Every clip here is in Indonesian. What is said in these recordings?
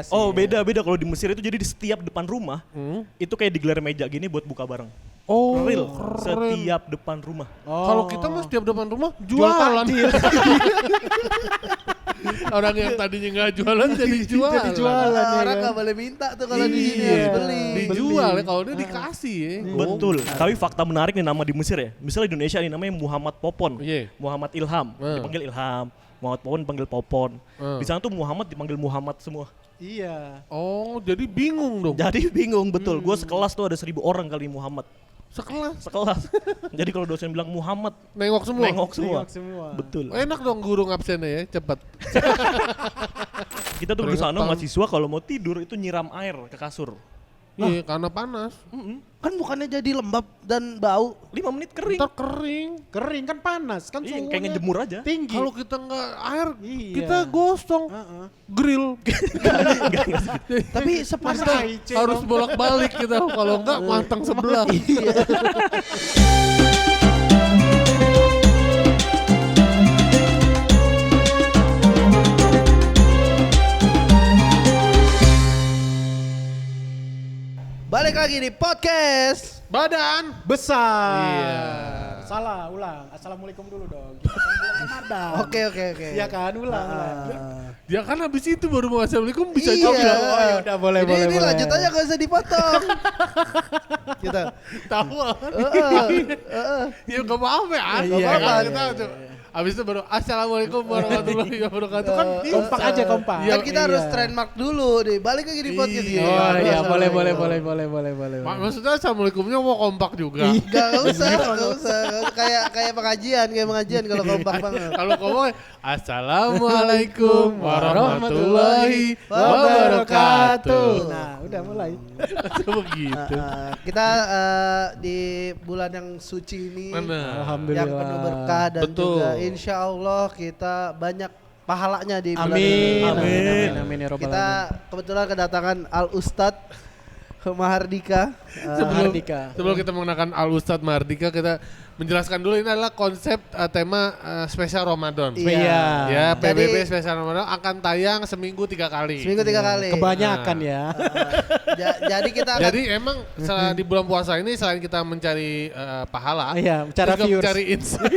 variasi. Oh beda kalau di Mesir itu jadi di setiap depan rumah itu kayak digelar meja gini buat buka bareng. Oh, Real, keren. setiap depan rumah. Kalau kita mah setiap depan rumah jualan. Orang yang tadinya nggak jualan jadi jualan. Orang nggak boleh minta tuh kalau di sini harus beli. Dijual ya, kalau dia dikasih ya. Betul. Tapi fakta menarik nih nama di Mesir ya. Misalnya di Indonesia nih namanya Muhammad Popon, Iya. Muhammad Ilham, dipanggil Ilham. Muhammad Popon dipanggil Popon. Di sana tuh Muhammad dipanggil Muhammad semua. Iya. Oh, jadi bingung dong. Jadi bingung betul. Gue sekelas tuh ada 1.000 orang kali Muhammad. Sekelas. Jadi kalau dosen bilang Muhammad, Nengok semua. nengok semua. Nengok semua. Betul. Enak dong guru ngabsennya ya, cepet. Kita tuh di sana mahasiswa kalau mau tidur itu nyiram air ke kasur. Iya, karena panas. Kan bukannya jadi lembab dan bau. 5 menit kering. Ntar kering. Kering kan panas kan Iya, suhunya kayak ngejemur aja. tinggi. Kalau kita nggak air, Iya. kita gosong. Grill. Tapi sepanas. Harus bolak-balik kita. Kalau nggak matang sebelah. Balik lagi di podcast. Badan. besar. Iya. Salah, ulang. Assalamualaikum dulu dong. Kita kan bilang Ramadan. Oke. Iya kan, ulang. Ya kan habis itu baru mau assalamualaikum bisa Iya. juga. Oh, ya udah boleh. Ini lanjut aja gak usah dipotong. Kita. Tahu. Ya nggak apa-apa ya. Iya, Nggak apa-apa. iya, Kita habis itu baru assalamualaikum warahmatullahi wabarakatuh kan. Kompak. Kan kita Iya. harus trademark dulu deh. Balik lagi di podcast ini. Oh iya, boleh. Assalamualaikum. Maksudnya assalamualaikumnya mau kompak juga. Gak usah. Kayak pengajian kalau kompak banget. Kalau ngomong assalamualaikum warahmatullahi wabarakatuh. Nah, udah mulai. Begitu. Kita di bulan yang suci ini Mana? Alhamdulillah. yang penuh berkah dan Betul. juga insya Allah kita banyak pahalanya di bulan ini. Amin ya robbal Kita alamin. kebetulan kedatangan Al Ustadz Mahardika. Sebelum kita menggunakan Al Ustadz Mahardika, kita menjelaskan dulu ini adalah konsep tema spesial Ramadan. Iya. Ya, PBB Jadi- spesial Ramadan akan tayang seminggu 3 kali. Seminggu 3 kali. Kebanyakan ya. Jadi kita akan Jadi emang di bulan puasa ini selain kita mencari pahala, Iya, cara juga viewers. mencari insight.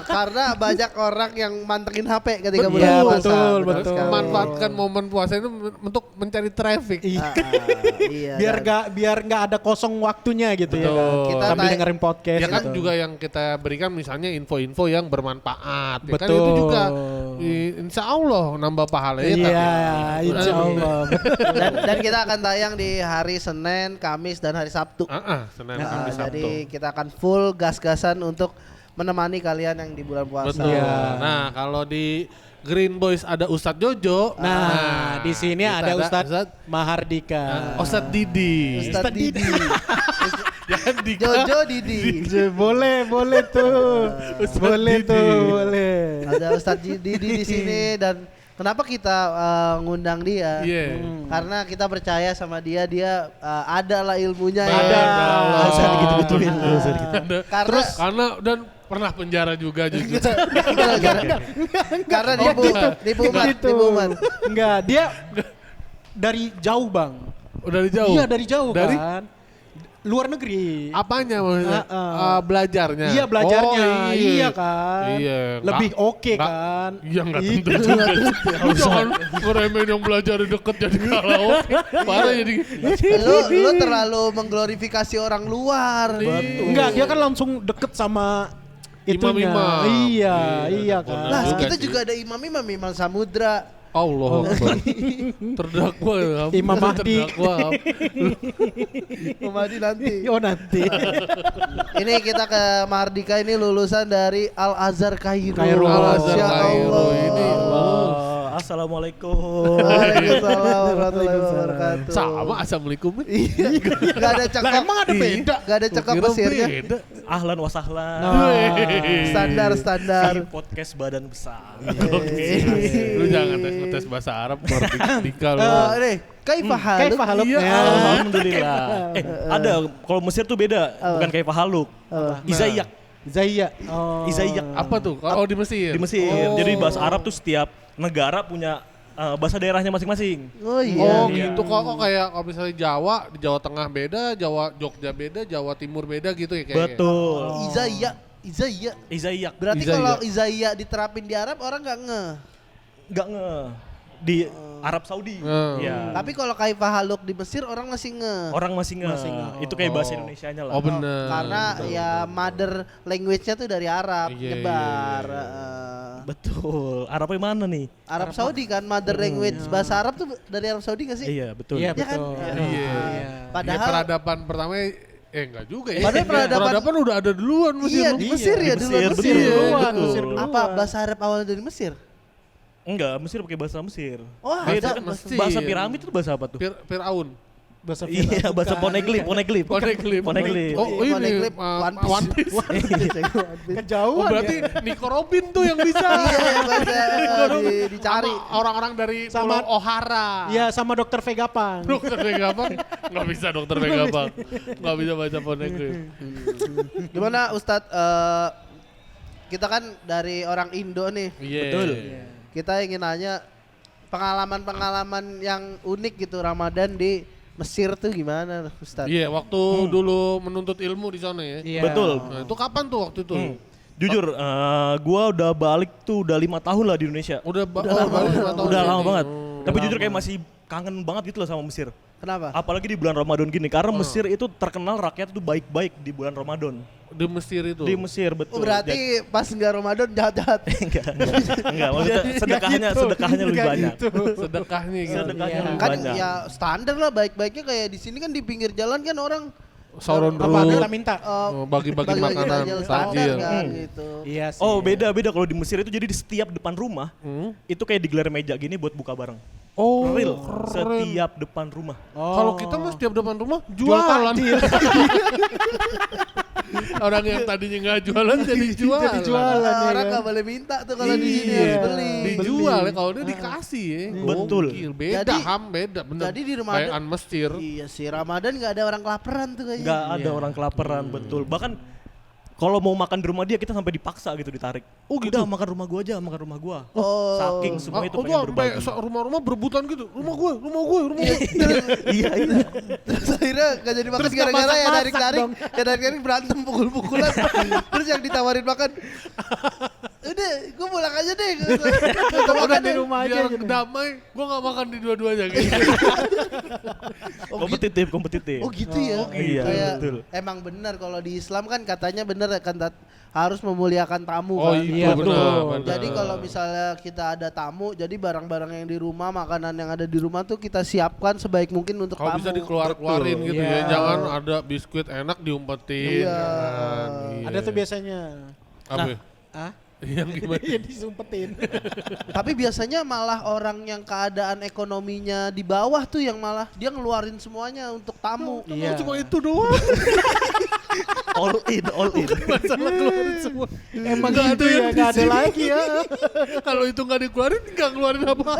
karena banyak orang yang mantengin HP ketika Betul, bulan puasa. betul. sekali. Memanfaatkan momen puasa itu untuk mencari traffic. Iya. biar nggak ada kosong waktunya gitu ya kan. Betul. Kita Sambil tay- dengerin podcast Ya kan gitu. juga yang kita berikan misalnya info-info yang bermanfaat. Ya kan Betul. itu juga insya Allah nambah pahalanya. Iya, tapi- insya Allah. dan kita akan tayang di hari Senin, Kamis dan hari Sabtu. Senin, Kamis, Sabtu. Jadi kita akan full gas-gasan untuk menemani kalian yang di bulan puasa. Betul. Iya. Nah, kalau di Green Boys ada Ustadz Jojo. Nah, di sini kita ada Ustadz Mahardika. Ustadz Didi. Ustadz Didi. Jangan di Jojo Didi. boleh tuh. boleh Didi. tuh, boleh. Ada Ustadz Didi di sini dan kenapa kita ngundang dia? Iya. Karena kita percaya sama dia ada lah ilmunya Ada. ya. Nggak usah digitu-gituin, nggak usah Karena Dan pernah penjara juga jujur. karena nipu umat. Enggak, dia dari jauh, Bang. Udah dari jauh. Iya, dari jauh Dari kan. Luar negeri. apanya maksudnya? Belajarnya. Iya, belajarnya. Oh, Iya kan. Iya. Lebih oke Nggak- kan. Iya nggak tentu juga. Lu jangan ngeremehin yang belajar deket jadi karaoke. Parah jadi. Lu terlalu mengglorifikasi orang luar. Enggak, dia kan langsung deket sama itunya. Imam-imam. Iya kan. Lah juga kita sih. juga ada imam Samudra. Allah Akbar. Terdakwa ya. Imam Mahdi. Terdakwa. Madi nanti. Oh nanti. Ini kita ke Mahardika ini lulusan dari Al Azhar Kairo. Kairo. Al-Azhar Masya Kairo Allah. ini. Assalamualaikum. Waalaikumsalam warahmatullahi wabarakatuh. Sama assalamualaikum. Iya. Gak ada cakap. Lah emang ada beda? Gak ada cakap Mesirnya. Beda. Ahlan wa sahlan. Standar. Di podcast badan besar. Lu jangan tes bahasa Arab Mahardika lu. Nih, kaifa haluk? Kaifa haluk? Iya. Ya. Alhamdulillah. Ada kalau Mesir tuh beda, bukan kayak Fahaluk. Izaiyak. Zaya. Oh. Izaiyak Apa tuh? Oh di Mesir. di Mesir. Jadi bahasa Arab tuh setiap negara punya bahasa daerahnya masing-masing. Oh Oh iya. gitu kok kayak kalau misalnya Jawa, di Jawa Tengah beda, Jawa Jogja beda, Jawa Timur beda gitu ya kayaknya. Betul. Izaiya. Izaiyak. Berarti Izaiya. kalau Izaiya diterapin di Arab orang nggak nge. Nggak di Arab Saudi. Ya. Tapi kalau Kaifa Haluk di Mesir orang masih nge. Orang masih nggak. Itu kayak bahasa Oh. Indonesianya lah. Oh bener. Karena ya mother language-nya tuh dari Arab, Iya, nyebar. iya, Betul. Arabnya mana nih? Arab Saudi kan mother language bahasa Arab tuh dari Arab Saudi gak sih? Iya betul. Iya Ya kan? betul. Iya. Ya, Padahal peradaban pertama enggak juga ya. Padahal peradaban- udah ada duluan Mesir. iya loh. di Mesir ya Di dulu Mesir, Mesir. betul. duluan, Betul. Mesir duluan. Apa bahasa Arab awalnya dari Mesir? Enggak, Mesir pakai bahasa Mesir. Oh, Beda ada kan? Mesir. Bahasa piramid itu bahasa apa tuh? Firaun. Bahasa Iya, bahasa Poneglyph. Poneglyph. Poneglyph. Oh ini Poneglyph, One Piece. Kejauhan Oh berarti ya. Nico Robin tuh yang bisa. Iya yang bahasa dicari. Sama orang-orang dari Sama- Pulau Ohara. Iya sama dokter Vegapunk. Dokter Vegapunk nggak bisa dokter Vegapunk, nggak bisa baca Poneglyph. Gimana Ustadz? Kita kan dari orang Indo nih. Iya. Betul. Kita ingin nanya pengalaman-pengalaman yang unik gitu Ramadan di Mesir tuh gimana Ustadz? Iya, waktu dulu menuntut ilmu di sana ya. Iya. Betul. Nah, itu kapan tuh waktu itu? Jujur, gua udah balik tuh udah 5 tahun lah di Indonesia. Udah baru 5 tahun. Udah ya? lama banget. Tapi Udah jujur kayak lama. masih kangen banget gitu loh sama Mesir. Kenapa? Apalagi di bulan Ramadan gini, karena Mesir itu terkenal rakyat itu baik-baik di bulan Ramadan. Di Mesir itu. Di Mesir betul. Oh berarti pas nggak Ramadan jahat-jahat. enggak, maksudnya sedekahnya lebih Nggak banyak. gitu. Sedekahnya gitu. Sedekahnya Iya. lebih Kan banyak. ya standar lah baik-baiknya kayak di sini kan di pinggir jalan kan orang Sauron Apa Root. minta? Bagi-bagi makanan standar takjil. kan gitu. Iya sih. Oh beda kalau di Mesir itu jadi di setiap depan rumah itu kayak digelar meja gini buat buka bareng. Oh, Real, keren. setiap depan rumah. Oh. Kalau kita mah setiap depan rumah jual jualan. takjil. Orang yang tadinya nggak jualan jadi jualan. Jadi jualan. ya Orang kan? nggak boleh minta tuh kalau di sini Iya. harus beli. Dijual ya kalau dia dikasih ya. Betul. Gokil. Beda Jadi- Ham, beda bener. jadi di Ramadan- Bayangan Mesir. Iya sih Ramadan nggak ada orang kelaparan tuh kayaknya. Nggak ada orang kelaparan, betul. Bahkan kalau mau makan di rumah dia kita sampai dipaksa gitu ditarik. Oh gitu. Udah makan rumah gua aja, makan rumah gua. Oh. Saking semua itu tuh pengen sampai berbagi. rumah-rumah berebutan gitu. Rumah gue. Iya, iya. Terus akhirnya gak jadi makan Terus nggak gara-gara ya masak-masak narik-narik, dong. ya narik-narik berantem pukul-pukulan. Terus yang ditawarin makan, udah gue pulang aja deh. Gak makan di deh. rumah aja. Biar gitu. damai, gue gak makan di dua-duanya gitu. Kompetitif. Oh gitu ya. Iya, Kayak betul. emang benar kalau di Islam kan katanya benar kan harus memuliakan tamu Oh kan. iya betul. benar. Jadi kalau misalnya kita ada tamu, jadi barang-barang yang di rumah, makanan yang ada di rumah tuh kita siapkan sebaik mungkin untuk kalau tamu. bisa dikeluarin gitu Iya. ya, jangan ada biskuit enak diumpetin. Iya. Jangan. Iya. Ada tuh biasanya. Apa? ya? Ah? Yang gimana? Iya disumpetin. Tapi biasanya malah orang yang keadaan ekonominya di bawah tuh yang malah dia ngeluarin semuanya untuk tamu. Iya. Cuma itu doang. All in. Masalah keluarin semua. Emang Nggak gitu ada ya, yang nggak ada di sini. lagi ya. Kalau itu nggak dikeluarin, nggak ngeluarin apa-apa.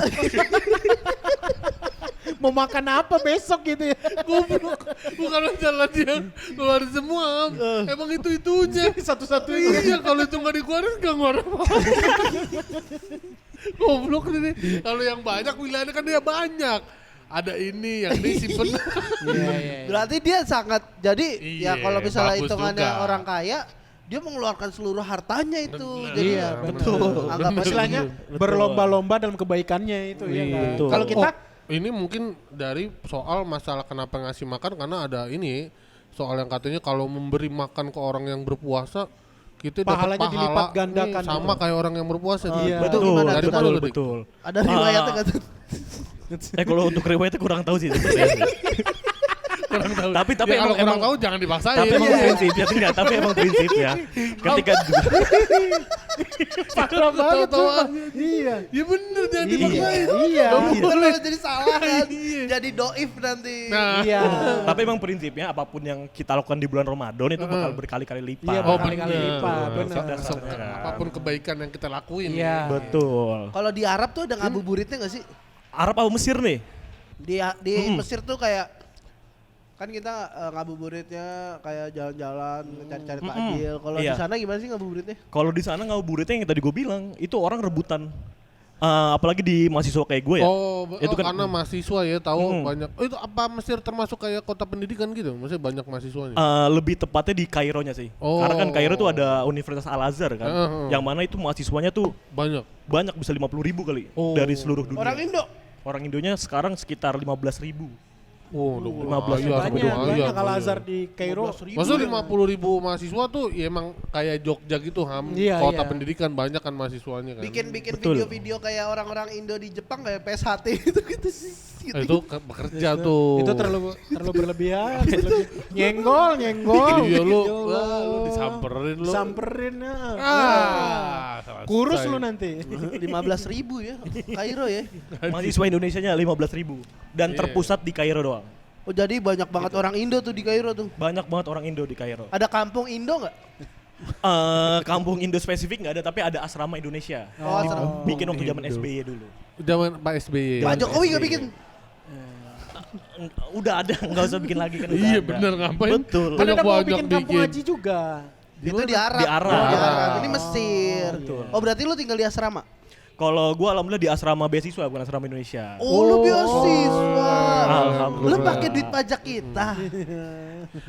Mau makan apa besok gitu ya. Goblok. Bukan masalah dia keluarin semua. Emang itu-itunya. Satu-satunya. Iya, kalau itu nggak dikeluarin, nggak ngeluarin apa-apa. Goblok ini. Kalau yang banyak pilihannya kan dia banyak. Ada ini yang disimpan. Iya, iya. Berarti dia sangat jadi Iya, ya kalau misalnya bagus hitungannya juga. orang kaya dia mengeluarkan seluruh hartanya itu. Bener. Jadi Iya, ya betul. Anggap aja Istilahnya berlomba-lomba dalam kebaikannya itu ya kan. Betul. Kalau kita Ini mungkin dari soal masalah kenapa ngasih makan karena ada ini soal yang katanya kalau memberi makan ke orang yang berpuasa kita dapat Pahalanya pahala dilipat gandakan nih sama gitu. kayak orang yang berpuasa. Iya. Betul, gimana Dari tuh? mana lu, Dik? Betul. ada riwayatnya nggak tuh? Kalau untuk riwayatnya kurang tahu sih sebenarnya. Kurang tahu. Tapi Ya, kalau emang kurang tahu jangan dipaksain. tapi emang Iya. prinsipnya enggak, tapi emang prinsipnya ketika parah banget Tahu-tahu tuh. Iya. Ya bener jangan Iya. dipaksain. Iya. Terus jadi salah kan. Iya. Jadi doif nanti. Nah, Iya. tapi emang prinsipnya apapun yang kita lakukan di bulan Ramadan itu bakal berkali-kali lipat. Iya, Oh, berkali-kali bener. lipat, benar. Dasarnya. apapun kebaikan yang kita lakuin. Iya. Betul. Kalau di Arab tuh ada ngabuburitnya nggak sih? Arab apa Mesir nih? Di Mesir tuh kayak kan kita ngabuburitnya kayak jalan-jalan cari-cari takjil. Kalau Iya. di sana gimana sih ngabuburitnya? Kalau di sana ngabuburitnya yang tadi gue bilang itu orang rebutan Apalagi di mahasiswa kayak gue ya. Itu kan karena mahasiswa ya tahu banyak. Itu apa Mesir termasuk kayak kota pendidikan gitu? Maksudnya banyak mahasiswanya. Lebih tepatnya di Kaironya sih. Karena kan Kairo tuh ada Universitas Al Azhar kan, yang mana itu mahasiswanya tuh banyak bisa 50.000 kali dari seluruh dunia. Orang Indonya sekarang sekitar 15.000. Oh, 15 banyak Al Azhar di Kairo. Maksudnya 50.000 mahasiswa tuh ya emang kayak Jogja gitu kota pendidikan banyak kan mahasiswanya kan. Bikin video-video kayak orang-orang Indo di Jepang kayak PSHT gitu sih. Itu bekerja tuh. Itu terlalu berlebihan. Nyenggol. Iya lu disamperin lu. Samperin ya. Selesai. Kurus lu nanti. 15.000 ya, Kairo ya. Mahasiswa Indonesianya 15.000 dan terpusat di Kairo doang. Oh jadi banyak banget orang Indo tuh di Kairo tuh. Banyak banget orang Indo di Kairo. Ada kampung Indo nggak? Kampung Indo spesifik nggak ada, tapi ada asrama Indonesia. Asrama. Bikin waktu zaman SBY dulu. Zaman Pak SBY. Pak Jokowi nggak bikin? Udah ada, nggak usah bikin lagi kan. Iya bener, ngapain? Betul. Kan ada mau banyak bikin kampung haji juga. Itu di Arab. Di Arab. Ini Mesir. Oh berarti lu tinggal di asrama? Kalau gua alhamdulillah di asrama beasiswa bukan asrama Indonesia. Oh lu beasiswa. Alhamdulillah. Lu pakai duit pajak kita.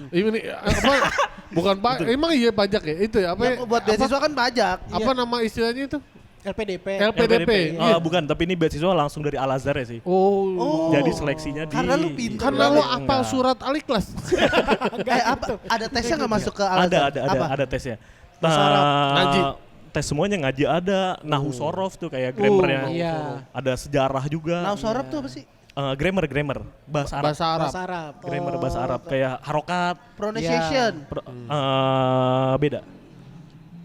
Ini apa? Bukan Pak, emang iya pajak ya? Itu ya apa? Yang buat beasiswa kan pajak. Apa nama istilahnya itu? LPDP. LPDP. Iya. Bukan, tapi ini beasiswa langsung dari Al Azhar ya sih. Oh. Jadi seleksinya di Karena lu pintar. Karena lo apal surat Al-Ikhlas. Apa? Ada tesnya nggak masuk ke Al Azhar? Ada tesnya. Ngaji. Tes semuanya ngaji ada, nahu sorof tuh kayak grammarnya. Iya. Ada sejarah juga. Nahu sorof tuh apa sih? Grammar bahasa Arab. Bahasa Arab. Grammar bahasa Arab kayak harokat. Pronunciation. Beda.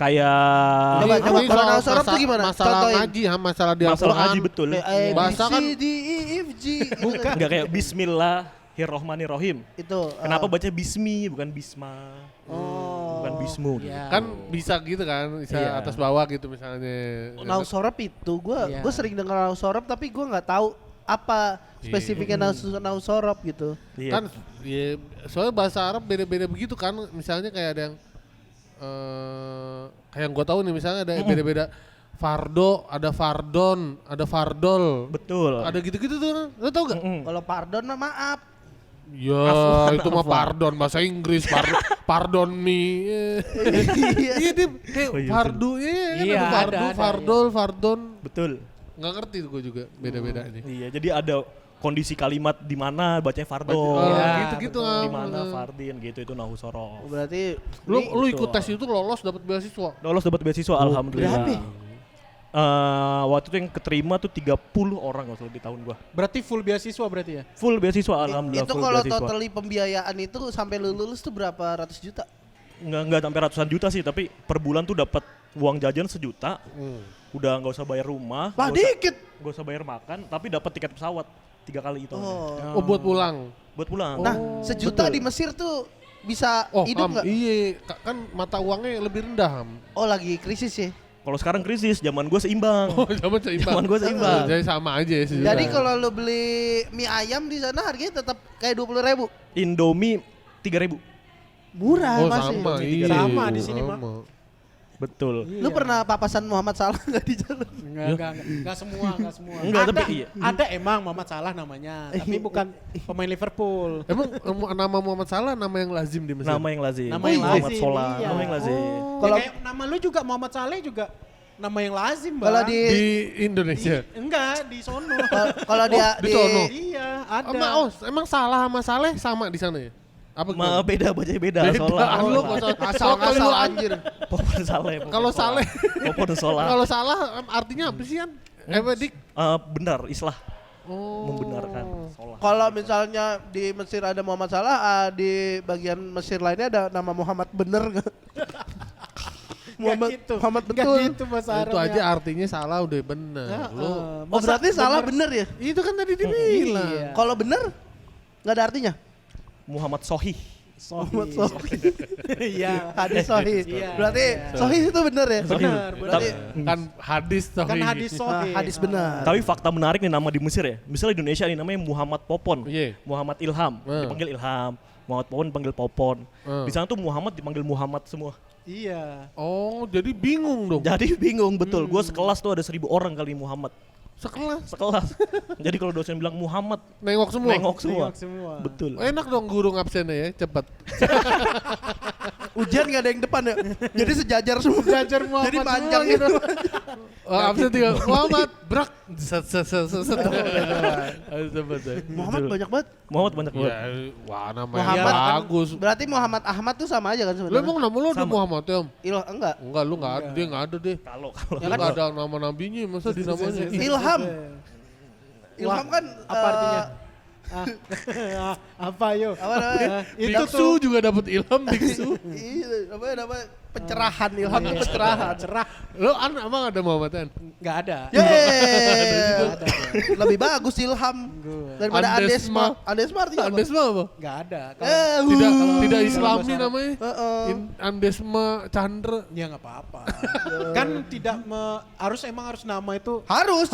Kayak Coba kalau nahu sorof tuh gimana? Masalah Contohin. ngaji, masalah di masalah Al-Quran. ngaji betul. Bahasa kan D, E, F, G. Bukan, enggak kayak Bismillahirrohmanirrohim. Itu. Kenapa baca bismi bukan bisma? Bukan bismu. Iya. kan bisa gitu kan, bisa Iya. atas bawah gitu misalnya. Nahu sorof itu Iya. gue sering dengar nahu sorof tapi gue nggak tahu apa spesifiknya nahu sorof gitu. Iya. Kan ya, soalnya bahasa Arab beda-beda begitu kan, misalnya kayak ada yang kayak yang gue tahu nih misalnya ada beda-beda fardo, ada fardon, ada fardol, Betul. ada gitu-gitu tuh, lo tau gak? Kalau pardon mah maaf. Ya itu mah pardon bahasa Inggris, pardon me. Iya dia kayak Oh, iya, fardu, iya kan Iya, ada fardu, ada, fardol, fardon, Betul. nggak ngerti tuh gue juga beda-beda ini. Iya, jadi ada kondisi kalimat di mana bacanya fardo. Gitu-gitu Di mana fardin gitu itu nahu sorof. Berarti Lu ikut tes itu lolos dapat beasiswa. Lolos dapat beasiswa alhamdulillah. berapa? Waktu itu yang keterima tuh 30 orang kalau di tahun gua. Berarti full beasiswa berarti ya? Full beasiswa alhamdulillah. Itu full kalau beasiswa. totally pembiayaan itu sampai lu lulus tuh berapa ratus juta? Nggak sampai ratusan juta sih, tapi per bulan tuh dapat uang jajan 1 juta. Udah nggak usah bayar rumah, Bah dikit. nggak usah bayar makan, tapi dapat tiket pesawat 3 kali itu. Oh buat pulang. Buat pulang. Nah, 1 juta betul. di Mesir tuh bisa hidup nggak? Iya, kan mata uangnya lebih rendah, Ham. Oh lagi krisis ya. Kalau sekarang krisis, zaman gue seimbang. Oh, zaman seimbang. Zaman gue seimbang. Jadi sama aja ya sih. Jadi kalau lu beli mie ayam di sana harganya tetap kayak 20.000. Indomie 3.000. Murah masih. sama, iya. Sama di sini, Mak. Betul. Lu pernah papasan Muhammad Salah nggak di jalan? Enggak semua. Enggak, ada, tapi iya. ada emang Muhammad Salah namanya, tapi bukan pemain Liverpool. Emang nama Muhammad Salah nama yang lazim di Mesir? Nama yang lazim. Nama yang Muhammad lazim, Solah. iya. Nama yang lazim. Kalau kayak nama lu juga Muhammad Saleh juga nama yang lazim, Bang. Kalau di Indonesia. Enggak, di sono. Kalau dia di sono. Iya, ada. Emang Salah sama Saleh sama di sana ya? Apa Beda bacanya beda. Solah. Lu asal anjir. Popon Saleh. Kalau Saleh, Popon Solah. kalau salah artinya apa sih kan? Dik? Benar, islah. Oh. Membenarkan Solah. Kalau misalnya di Mesir ada Muhammad Salah, di bagian Mesir lainnya ada nama Muhammad bener nggak? Muhammad, gitu. Muhammad Nggak betul. gitu bahasa Itu Arabnya. aja artinya salah udah bener. Lu Oh berarti salah bener ya? itu kan tadi dibilang. Iya. Kalau bener nggak ada artinya? Muhammad Sohih. Muhammad Sohih. Iya. Hadis Sohih. Iya, Berarti iya. Sohih itu bener ya? Benar, Berarti Kan hadis tuh. Kan hadis sahih. hadis benar. Tapi fakta menarik nih nama di Mesir ya. Misalnya di Indonesia nih namanya Muhammad Popon. Iya. Muhammad Ilham, dipanggil Ilham. Muhammad Popon dipanggil Popon. Di sana tuh Muhammad dipanggil Muhammad semua. Iya. Oh, jadi bingung dong. Jadi bingung betul. Gue sekelas tuh ada 1.000 orang kali Muhammad. Sekelas. Jadi kalau dosen bilang Muhammad, nengok semua. nengok semua. Betul. Enak dong guru ngabsennya ya, cepet. Ujian gak ada yang depan ya. Jadi sejajar semua. Sejajar Muhammad Jadi semua panjang gitu. Absen tinggal Muhammad, brak. Set. Muhammad banyak banget. Muhammad banyak banget. Ya, wah namanya Muhammad kan bagus. berarti Muhammad Ahmad tuh sama aja kan Lu sebenarnya. emang nama lu ada Sama. Muhammad ya? Om? Enggak. Enggak, lu enggak ada, dia enggak ada deh. Kalau Lu enggak ada nama nabinya, masa di namanya? Ilham. Ilham kan Apa artinya? Apa yo? apa namanya? Itu Biksu tuh juga dapat ilham biksu. Iya, apa pencerahan Ilham tuh pencerahan. cerah. Lu emang ada Muhammadan? Enggak ada. Yeay. Lebih bagus Ilham daripada Andesma. Andesma artinya apa? Andesma apa? Enggak ada. Tidak kalau Islami bahasa Arab. namanya. Andesma Chandra. Ya nggak apa-apa. Kan tidak harus nama itu Harus.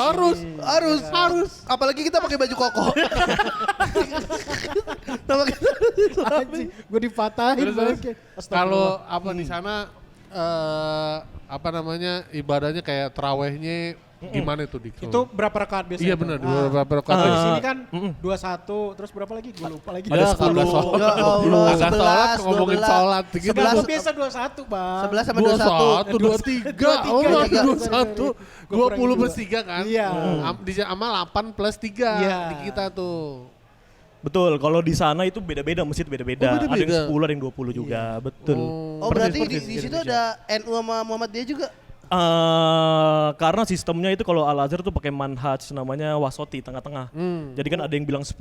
Apalagi kita pakai baju koko. Nama kita Islami. gue dipatahin Terus, bangke. kalau apa di sana apa namanya ibadahnya kayak terawihnya gimana itu Dik? Itu berapa rakaat biasanya? Iya tuh? benar, Ah. berapa Kalau rakaat? di sini kan 21, terus berapa lagi? Gue lupa lagi. Ada 10. Ya Allah, Agak sholat ngomongin 11, sholat gitu. 11. Gue biasa 21, Bang. 11 sama 21, 21. 23, oh 23. 21, 20 plus 3 kan? Iya. Di sama 8 plus 3 Iya. di kita tuh. Betul, kalau di sana itu beda-beda, masjid beda-beda. Oh, Ada beda-beda. yang 10, ada yang 20 juga, betul. Oh berarti Persis di situ Indonesia. ada NU sama Muhammadiyah juga. Karena sistemnya itu kalau Al-Azhar tuh pakai manhaj namanya wasoti tengah-tengah. Jadi kan ada yang bilang 10,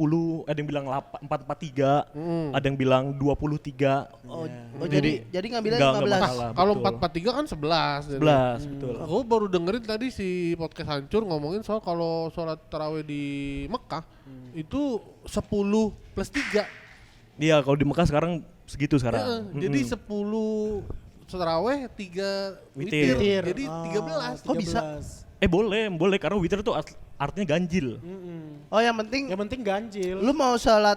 ada yang bilang 443, ada yang bilang 23. Oh, jadi ngambilnya Nggak 15. masalah, Kalau betul. 443 kan 11. 11, betul. Aku baru dengerin tadi si podcast Hancur ngomongin soal kalau sholat tarawih di Mekah itu 10 plus 3. Iya, kalau di Mekah sekarang segitu sekarang. Jadi 10 tarawih 3 Witir. witir. Jadi 13. Kok bisa? Boleh karena witir tuh artinya ganjil. Oh yang penting Yang penting ganjil. lu mau sholat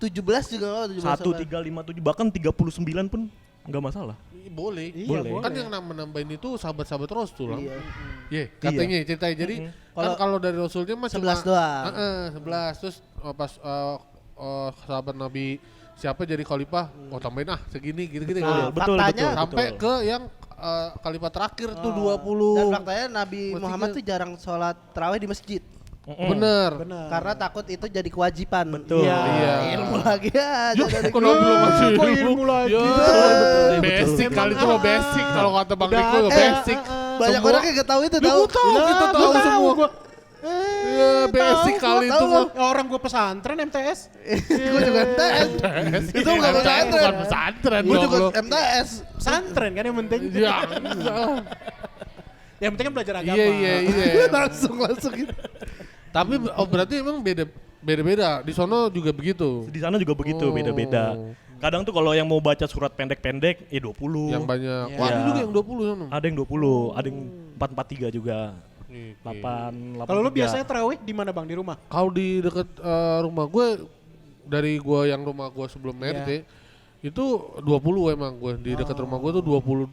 17 juga nggak? 17 1, sholat. 3, 5, 7, bahkan 39 pun nggak masalah. Boleh. Iya, boleh. Kan yang nambahin itu sahabat-sahabat Rasul lah. Iya. Iya, katanya ceritanya. Jadi kan kalau dari Rasulnya mah 11 doang. 11 terus pas sahabat Nabi siapa jadi khalifah, tambahin segini gitu-gitu. Nah, Betul, faktanya Sampai betul. ke yang khalifah terakhir tuh 20. Dan faktanya Nabi Masjidnya. Muhammad tuh jarang sholat tarawih di masjid. Bener. Benar. Karena takut itu jadi kewajiban. Betul. Iya. Ilmu lagi aja dari Kenapa belum masih Kok ilmu lagi? Ya, betul. basic kali itu mah basic kalau kata Bang Udah Riko ada. basic. Banyak Semua- orang yang gak tahu itu tahu. tahu, kita tahu semua. Iya, basic kali itu mah. Orang gue pesantren MTS. Gue juga MTS. Itu bukan pesantren. Bukan pesantren Gue dong juga lu. MTS. Pesantren kan yang penting. Ya, Yang penting kan belajar agama. iya. langsung gitu. Tapi berarti emang beda-beda. Di sono juga begitu. Di sana juga begitu, Oh. beda-beda. Kadang tuh kalau yang mau baca surat pendek-pendek, 20. Yang banyak. Iya. Wah, ada juga yang 20 sono. Ada yang 20, ada yang 443 juga. Oke. 8, Kalau lu biasanya tarawih di mana Bang? Di rumah? Kalau di deket rumah gue, dari gue yang rumah gue sebelum married ya, itu 20 emang gue di dekat rumah gue tuh 20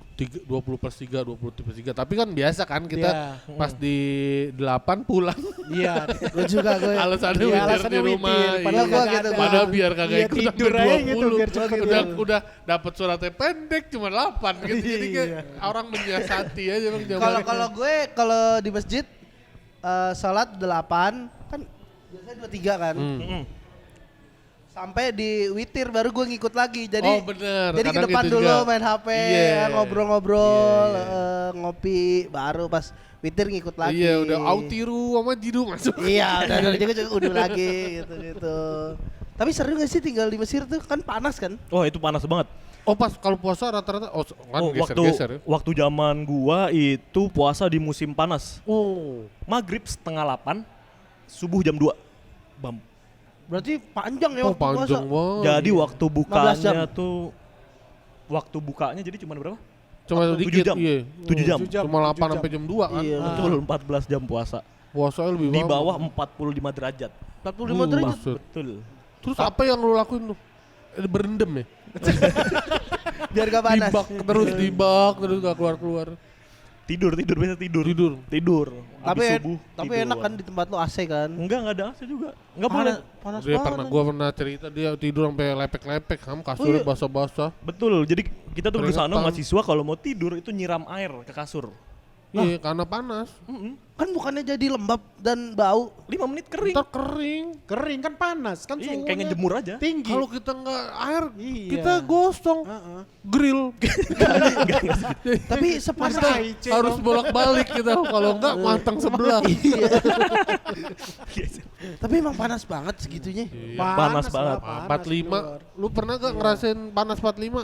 plus 3, 20 plus 3. Tapi kan biasa kan kita Iya. pas di 8 pulang. Iya. Gue juga gue. Alasannya Iya, witir alasannya di rumah. witir, padahal Iya. gua gitu. Padahal biar kagak Iya, ikut tidur sampai aja gitu, 20. biar cepet udah dapat suratnya pendek cuma 8 gitu. Jadi kayak orang menyiasati aja bang. Kalau gue kalau di masjid sholat 8 kan biasanya 23 kan. Sampai di witir baru gue ngikut lagi. Jadi Oh, bener. Jadi ke Kadang depan gitu dulu juga. main HP, Iya. ngobrol-ngobrol, ngopi, baru pas witir ngikut lagi. Iya udah autiru sama jidu masuk. Iya, udah juga udah lagi gitu. Tapi seru gak sih tinggal di Mesir tuh? Kan panas kan? Oh, itu panas banget. Oh pas kalau puasa rata-rata kan Waktu geser-geser ya. waktu zaman gua itu puasa di musim panas. Oh. Maghrib setengah 8, subuh jam 2. Bam. Berarti panjang ya Oh waktu puasa. panjang banget. Jadi waktu 15 bukanya jam. tuh waktu bukanya jadi cuma berapa? Cuma 7 dikit, jam. iya. 7 jam. 7 jam. Cuma 8 7 sampai jam 2 kan. Iya. Betul, 14 jam puasa. Puasanya lebih Di bawah 45 derajat. 45 derajat. Maksud. Betul. Terus apa yang lu lakuin tuh? Berendam ya? Biar gak panas. Dibak terus gak keluar-keluar. Tidur biasa tidur. Habis subuh. Tapi tidur. enak kan di tempat lo AC kan? Enggak ada AC juga. Enggak boleh. Panas Dia banget. gua pernah cerita dia tidur sampai lepek-lepek, kasurnya basah-basah. Betul. Jadi kita tuh di sana Keringetan. mahasiswa kalau mau tidur itu nyiram air ke kasur. Iya, karena panas. Kan bukannya jadi lembab dan bau. 5 menit kering. Ntar kering. Kering kan panas kan Iya, suhunya kayak ngejemur aja. tinggi. Kalau kita nggak air, Iya. kita gosong. Grill. Tapi sepanas Masa IC Harus dong? bolak-balik kita. Kalau enggak matang sebelah. Tapi emang panas banget segitunya. Panas banget. lah, 45. Lu pernah gak ngerasain panas 45?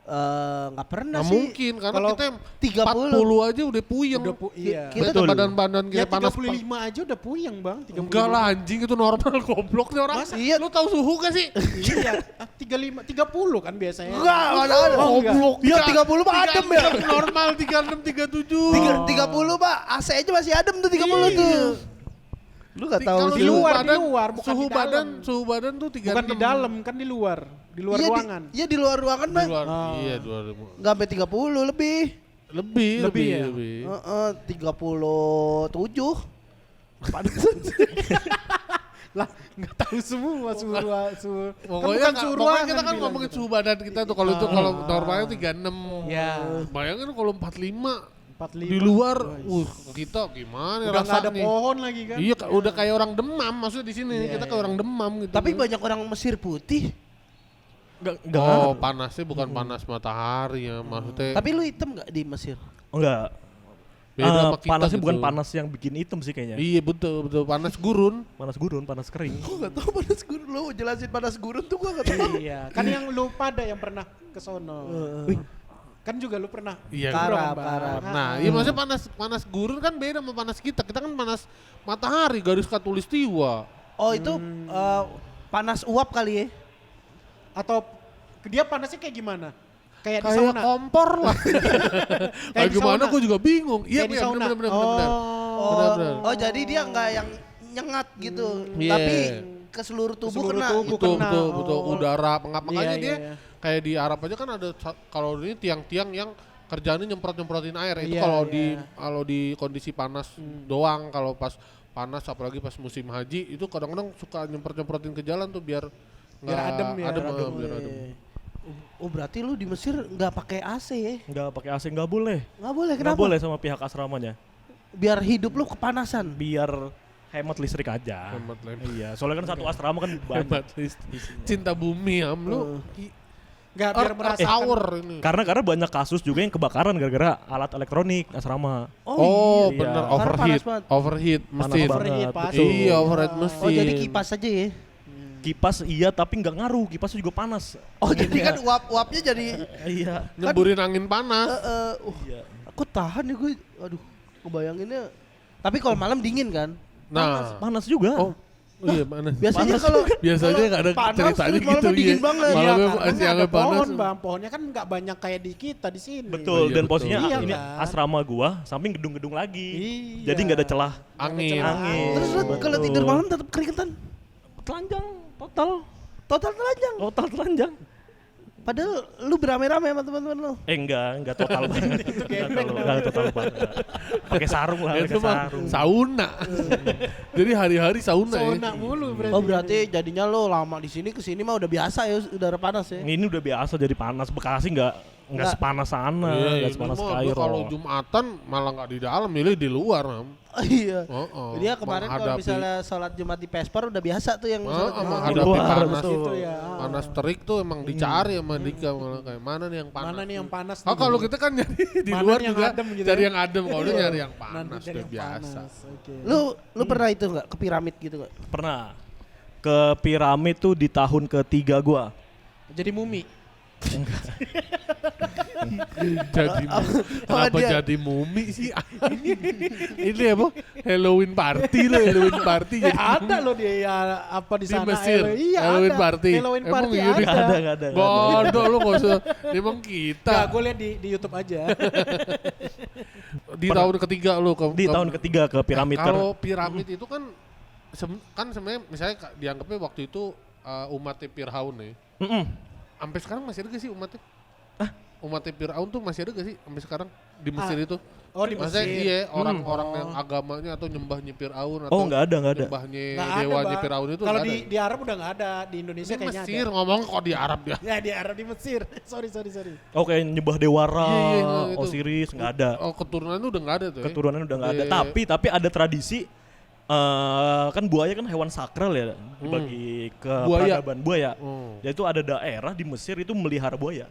Nggak pernah Nggak sih. mungkin karena Kalau kita 30. 40 aja udah puyeng. Iya. Kita Betul. Betul. Badan-badan Ya kita panas. 35 aja udah puyeng bang. 35. Enggak lah anjing, itu normal. Goblok nih orang. Masa? Iya. Lu tahu suhu gak sih? Iya. 35, 30 kan biasanya. Enggak, ada. Oh, enggak. Goblok. Iya 30 mah adem ya. Normal 36, 37. 30 Pak, AC aja masih adem tuh 30 tuh. Lu gak tahu Kalau di suhu luar, badan, di luar, bukan suhu di dalam. suhu badan tuh 36. Bukan di dalam, kan di luar. Di luar Iya, ruangan. Iya di luar ruangan Di Bang. luar. Oh. Iya, 25. Enggak sampai 30 lebih. Lebih ya? lebih. 37. Panas. Lah, nggak tahu semua suhu. Pokoknya, kan suhu pokoknya ruangan kita kan dibilang ngomongin gitu. suhu badan kita tuh. Kalau itu kalau normalnya 36. Ya. Bayangin kalau 45 45. di luar, kita gimana Udah nggak ada rasanya? pohon lagi kan. Iya, udah kayak orang demam, maksudnya di sini kita kayak orang demam gitu. Tapi banyak orang Mesir putih. Enggak. Oh, panasnya bukan panas matahari ya, maksudnya. Tapi lu hitam gak di Mesir? Enggak. Beda sama kita Panasnya gitu. bukan panas yang bikin hitam sih kayaknya. Iya betul, panas gurun. Panas gurun, panas kering. Gua gak tahu panas gurun. Lu jelasin panas gurun tuh gua gak tahu. Iya, kan yang lu pada yang pernah ke sono. Kan juga lu pernah. Iya. Karab, Bang. karab. Nah, iya maksudnya panas gurun kan beda sama panas kita. Kita kan panas matahari, garis khatulistiwa. Oh itu panas uap kali ya? Atau dia panasnya kayak gimana? Kayak di Kayak sauna. kompor lah. Kayak di gimana sauna. gue juga bingung. Iya, Kayak di sauna. benar. Oh jadi dia nggak yang nyengat gitu, Iya. tapi ke seluruh tubuh Seluruh kena. tubuh. Betul, kena. betul. Oh. Udara pengap. Makanya Iya, dia iya. kayak di Arab aja kan ada kalau ini tiang-tiang yang kerjaannya nyemprot-nyemprotin air. Itu Iya, kalau di kondisi panas doang, kalau pas panas apalagi pas musim haji itu kadang-kadang suka nyemprot-nyemprotin ke jalan tuh biar Biar adem ya. Adem, Adem. biar adem. Oh berarti lu di Mesir nggak pakai AC ya? Enggak pakai AC enggak boleh. Nggak boleh, Enggak kenapa? boleh sama pihak asramanya. Biar hidup lu kepanasan. Biar hemat listrik aja. Hemat listrik. Iya, soalnya kan satu asrama kan banyak. Hebat cinta bumi am lu. Nggak biar merasakan. Hour ini. Karena banyak kasus juga yang kebakaran gara-gara alat elektronik asrama. Oh, iya. bener Karena overheat. panas banget. Overheat Panas mesin. banget. Overheat, pasti. betul. Iya, overheat mesin. Oh jadi kipas aja ya? Kipas iya tapi nggak ngaruh, kipasnya juga panas. Oh jadi kan uap-uapnya jadi Iya. Nyemburin angin panas. Iya. aku tahan ya gue. Aduh, ngebayanginnya. Tapi kalau malam dingin kan? Nah. Panas juga. Oh, iya panas. Biasanya kalau Biasanya nggak ada panas ceritanya terus malamnya gitu. dingin iya. banget. Malamnya Iya, karena siangnya ada panas. pohon bang, pohonnya kan nggak banyak kayak di kita di sini. Betul, Iya, dan betul. posisinya Iya, ini kan? asrama gua samping gedung-gedung lagi. Iya. Jadi nggak ada celah. Angin. Angin. Terus lu kalau Betul. tidur malam tetap keringetan. Telanjang, total Total telanjang. telanjang. Padahal lu beramai-ramai sama teman-teman lu. Enggak total banget. Enggak total banget. Pakai sarung lah, Itu pakai mah sarung. sauna. Jadi hari-hari sauna ya. Sauna mulu berarti. Oh berarti jadinya lo lama di sini ke sini mah udah biasa ya udara panas ya. Ini udah biasa jadi panas. Bekasi enggak Nggak. sepanas sana, Iya, enggak ini sepanas mah gua Kairo. kalau Jumatan malah nggak di dalam, milih di luar. Am. Iya. Oh, Dia kemarin kalau misalnya sholat Jumat di Pesper udah biasa tuh yang sholat Jumat. menghadapi luar, panas betul. Gitu ya. panas terik tuh emang dicari sama Dika malah kayak mana nih yang panas. Mana nih yang panas? Oh kalau kita kan nyari di Mana luar nih yang juga adem gitu cari ya? yang adem, kalau dia nyari yang Nanti panas cari udah yang biasa. panas, oke. Lu pernah itu nggak ke piramid gitu nggak? Pernah ke piramid tuh di tahun ketiga gua. Jadi mumi. Jadi kenapa dia- jadi mumi sih? Ini apa? Halloween party loh, Halloween party. jadi Ada loh dia ya, apa di Di sana. Mesir, Iya Halloween ada. party. Halloween Emang party iya? Enggak ada. ada. bodoh lu gak usah. Emang kita Enggak, gue lihat di YouTube aja. di tahun ketiga lu Di tahun ketiga ke piramid. Kalau piramid itu kan kan sebenarnya misalnya dianggapnya waktu itu umatnya Fir'aun nih. Mm-mm. Sampai sekarang masih ada gak sih umatnya? umatnya Firaun tuh masih ada gak sih sampai sekarang di Mesir itu? Oh di Maksudnya Mesir. iya orang-orang yang agamanya atau nyembahnya Firaun atau Oh nggak ada. nyembahnya Nggak ada, dewanya Bang. Firaun itu Kalau nggak ada. di Arab udah nggak ada, di Indonesia Ini kayaknya Mesir ada. ngomong kok di Arab ya. Ya di Arab di Mesir. sorry. Oh kayak nyembah Dewara, Iya, itu. Osiris nggak ada. Oh keturunan itu udah nggak ada tuh ya? Keturunan udah nggak ada. Iya. Tapi ada tradisi. Kan buaya kan hewan sakral ya bagi ke Buaya. peradaban buaya. Hmm. Yaitu ada daerah di Mesir itu melihara buaya.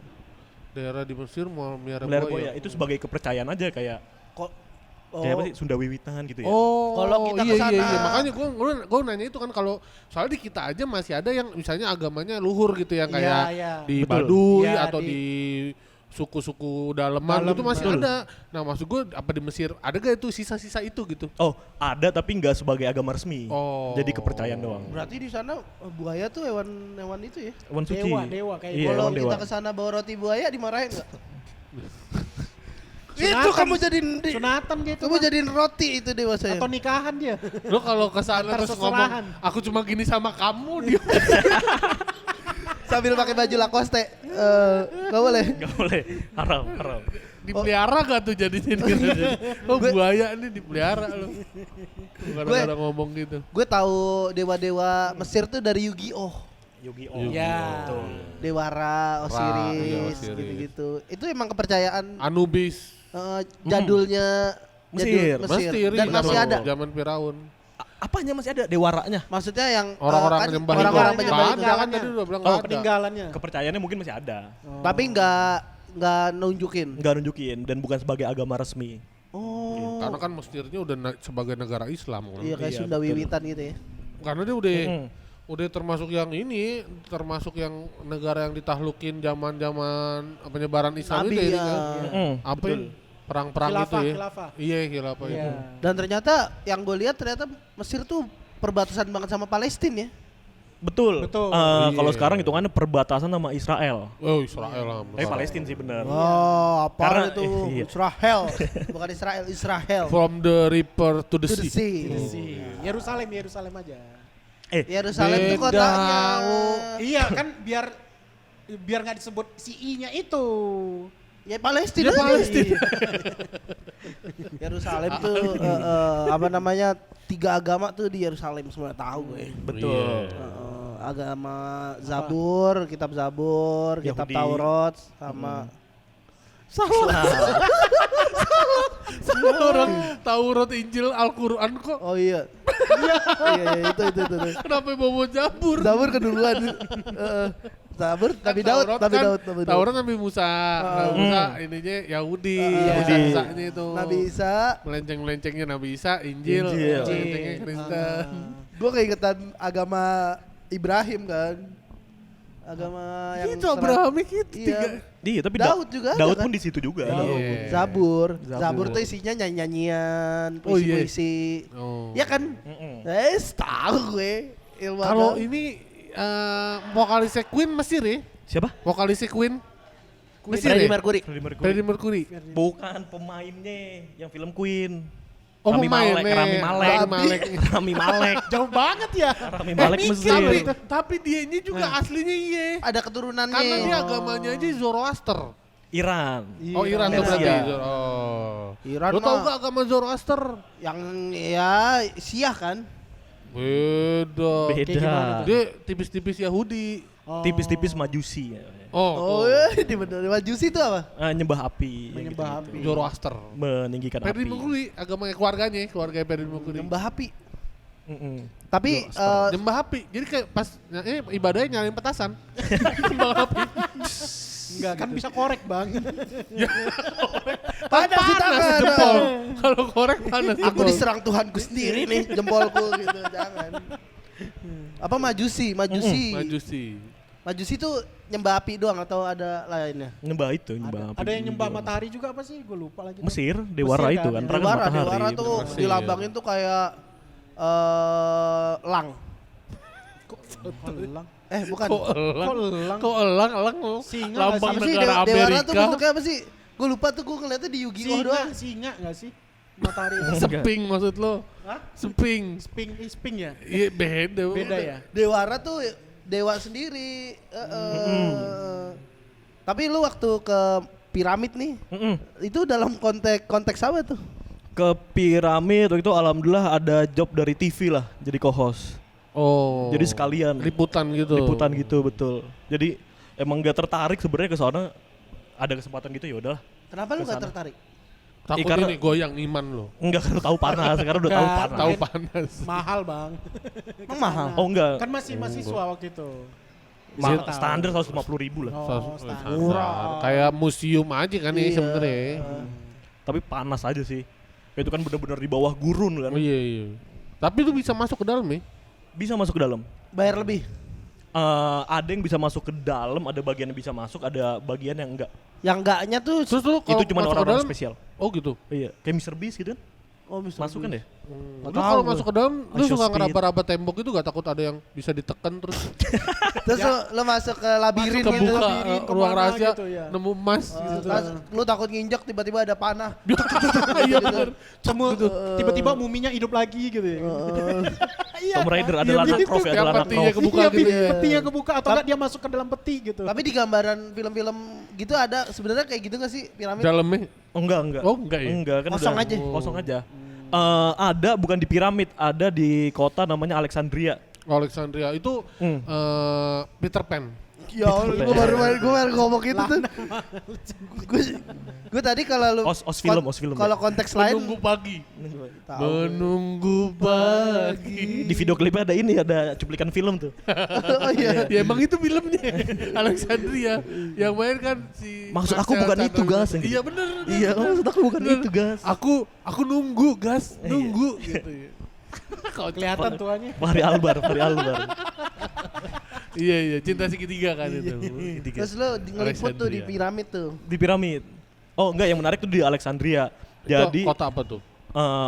Daerah di Mesir mau melihara Melihara buaya. buaya itu sebagai kepercayaan aja kayak kayak apa sih Sunda Wiwitan gitu ya. Oh, Kalau kita iya, kesana. iya. Makanya gue nanya itu kan kalau soalnya di kita aja masih ada yang misalnya agamanya luhur gitu yang kayak Iya. di Betul. Baduy Iya, atau di suku-suku daleman Dalem, itu masih betul. ada. Nah maksud gue apa di Mesir ada gak itu sisa-sisa itu gitu? Oh, ada tapi nggak sebagai agama resmi. Oh. Jadi kepercayaan doang. Berarti di sana buaya tuh hewan itu ya. Hewan suci. Dewa kayak Iya, Kalau hewan dewa. kita kesana bawa roti buaya dimarahin nggak? Sunatan. Itu kamu jadiin Sunatan gitu. kamu Bang. jadiin roti itu dewasanya. Atau nikahan dia. Lo kalau kesana Antar terus seserahan. ngomong aku cuma gini sama kamu dia Sambil pakai baju Lacoste. Nggak boleh. Nggak boleh. Haram. dipelihara gak tuh jadinya? Oh buaya nih dipelihara lo. Kadang-kadang ngomong gitu. Gue tahu dewa-dewa Mesir tuh dari Yu-Gi-Oh. Yu-Gi-Oh. Ya. Betul. Dewara, iya, Osiris, Osiris. gitu-gitu. Itu emang kepercayaan Anubis. jadulnya Mesir. Mesir. Mesir Dan iya, masih ada. Zaman Firaun. Apanya masih ada? Dewaranya. Maksudnya yang Orang-orang kan menyembah orang-orang itu. menyembah Nggak itu. ada kan tadi udah bilang Oh, nggak ada. Peninggalannya. Kepercayaannya mungkin masih ada. Tapi nggak nunjukin. Nggak nunjukin dan bukan sebagai agama resmi. Oh. Karena kan Mesirnya udah sebagai negara Islam kan. Iya kayak Iya, Sunda betul. Wiwitan gitu ya. Karena dia udah Mm-mm. termasuk yang ini, termasuk yang negara yang ditahlukin zaman-zaman penyebaran Islam Nabi, itu ya. kan. Mm, Apa betul. ya? Perang-perang Khilafah, itu ya. khilafah. Iya, khilafah Iya. itu. Dan ternyata yang gue lihat ternyata Mesir tuh perbatasan banget sama Palestina ya. Betul. Betul. Kalau Iya. sekarang hitungannya perbatasan sama Israel. Oh, Israel lah. Palestina sih benar. Oh, apa Karena- itu? iya. Israel. Bukan Israel. From the river to the To the sea. sea. Si Yerusalem aja. Yerusalem itu Beda. kotanya. Iya kan biar nggak disebut si I-nya itu. Ya Palestina. Ya, Palestina. Yerusalem tuh apa namanya? 3 agama tuh di Yerusalem semua tahu gue. Betul. Agama Zabur, kitab Zabur, kitab Yahudi. Taurat sama Orang Taurat, Injil, Al-Quran kok. Oh iya. Iya itu. Kenapa bawa Zabur? Zabur keduluan. Zabur Nabi Daud, Nabi Daud. Taurat Nabi Musa. Nabi Musa ininya Yahudi. Yahudi. Isa-isanya itu. Nabi Isa. Melenceng-melencengnya Nabi Isa, Injil. Injil. Melencengnya Kristen. Gue keingetan agama Ibrahim kan. Agama yang Itu Abrahamik itu Iya. Iya, tapi Daud juga ada Daud kan? pun di situ juga. Iya. Zabur. Zabur. Zabur tuh isinya nyanyi-nyanyian, Oh, iya. puisi-puisi. Oh. Ya kan? Mm-mm. Tahu gue ilmu Kalau agama. ini vokalisnya Queen Mesir ya? Siapa? Vokalisnya Queen Mesir Freddie ya? Mercury. Freddie Mercury. Bukan pemainnya yang film Queen. Oh, Rami pemainnya. Malek, Rami Malek. Rami Malek. Rami Malek. Jauh banget ya. Rami Malek Mesir. Tapi dia ini juga aslinya iya. Ada keturunannya. Karena dia agamanya aja Zoroaster. Iran. Oh Iran tuh Persia. berarti. Oh. Iran Lo tau mah gak agama Zoroaster? yang ya Syiah kan? Beda. Beda. Kayak gimana tuh? Dia tipis-tipis Yahudi. Tipis-tipis majusi. Oh, Oh, di bener Majusi itu apa? Nyembah api. Menyembah gitu-gitu. api. Zoroaster. Meninggikan Freddie api. Mercury, agamanya keluarganya Freddie Mercury. Nyembah api. Mm-mm. Tapi Nyembah api. Jadi kayak pas ibadahnya nyalain petasan. Nyembah api. Enggak kan bisa korek bang. panas di tangan. Jempol. Kalau korek panas. Aku jempol. diserang Tuhanku sendiri nih, jempolku gitu, jangan. Apa Majusi? Majusi. Majusi itu nyembah api doang atau ada lainnya? Nyembah itu, nyembah api. Ada yang nyembah matahari juga apa sih? Gue lupa lagi. Mesir, Dewara Mesir itu kan, kan. ya. Terang Dewara matahari. tuh Mesir. dilambangin tuh kayak lang. Elang. Bukan. Kok elang? Kok elang? Kok elang? Elang Singa lambang Apa sih negara Dewara tuh Amerika. bentuknya apa sih? Gue lupa tuh, gue ngeliatnya di Yu-Gi-Oh doang. Singa nggak sih? Matahari itu. Seping maksud lo? Hah? Seping. Sping ya? Iya beda. Beda ya? Dewara tuh dewa sendiri. Tapi lu waktu ke piramid nih. Itu dalam konteks apa tuh? Ke piramid waktu itu alhamdulillah ada job dari TV lah, jadi co-host. Oh. Jadi sekalian liputan gitu. Liputan gitu, betul. Jadi emang gak tertarik sebenarnya ke sana. Ada kesempatan gitu ya udahlah. Kenapa lu gak tertarik? Takut karena- ini goyang iman lo. Enggak, karena tahu panas, sekarang udah tahu panas. Tahu panas. Mahal bang. Emang mahal? Oh enggak. Kan masih mahasiswa waktu itu. Standar 150.000 lah. Oh, standar. Murah. Kayak museum aja kan ini sebenarnya. Tapi panas aja sih. Itu kan benar-benar di bawah gurun kan. Oh iya. Tapi itu bisa masuk ke dalam ya? Bisa masuk ke dalam. Bayar lebih? Ada yang bisa masuk ke dalam, ada bagian yang bisa masuk, ada bagian yang enggak. Yang enggaknya tuh Terus lu kalau Itu cuma masuk ke orang-orang dalam- spesial. Oh gitu. Iya, kayak Mr. Beast gitu kan. Masuk kan ya? Lu kalau masuk ke dalam, lu Show suka speed. ngeraba-raba tembok itu gak takut ada yang bisa ditekan terus Terus lu masuk ke labirin kebuka gitu. labirin, ruang kemana rahasia, gitu ya. nemu emas gitu. Pas lu takut nginjek tiba-tiba ada panah. Iya bener. Tiba-tiba muminya hidup lagi gitu ya. Tomb Raider ada Lara gitu. Croft ya, ada Yang Lara petinya Croft. kebuka Iya, gitu ya. petinya kebuka atau enggak dia masuk ke dalam peti gitu. Tapi di gambaran film-film gitu ada sebenarnya kayak gitu gak sih piramid? Dalamnya Oh enggak. Oh, enggak ya? Enggak kan Kosong udah- aja? Kosong aja. Ada bukan di piramid, ada di kota namanya Alexandria. Alexandria itu Peter Pan. Ya Allah, gue baru ngomong gitu tuh. Gue tadi kalau lu Os film. kalau konteks lain Menunggu pagi. tahu. Menunggu pagi. Di video klipnya ada ini, ada cuplikan film tuh. Oh iya. Ya emang itu filmnya Alexandria. Yang main kan si Maksud aku Marcel bukan itu, Chandra. Gas, yang gitu. Iya bener. Iya, maksud aku bukan Bener. itu, Gas. Aku nunggu, Gas. Nunggu gitu ya. Kelihatan tuanya. Fahri Albar. Iya, cinta segitiga kan itu. Terus lu ngeliput tuh di Alexandria. piramid tuh. Di piramid. Oh enggak, yang menarik tuh di Alexandria. Jadi Itu kota apa tuh?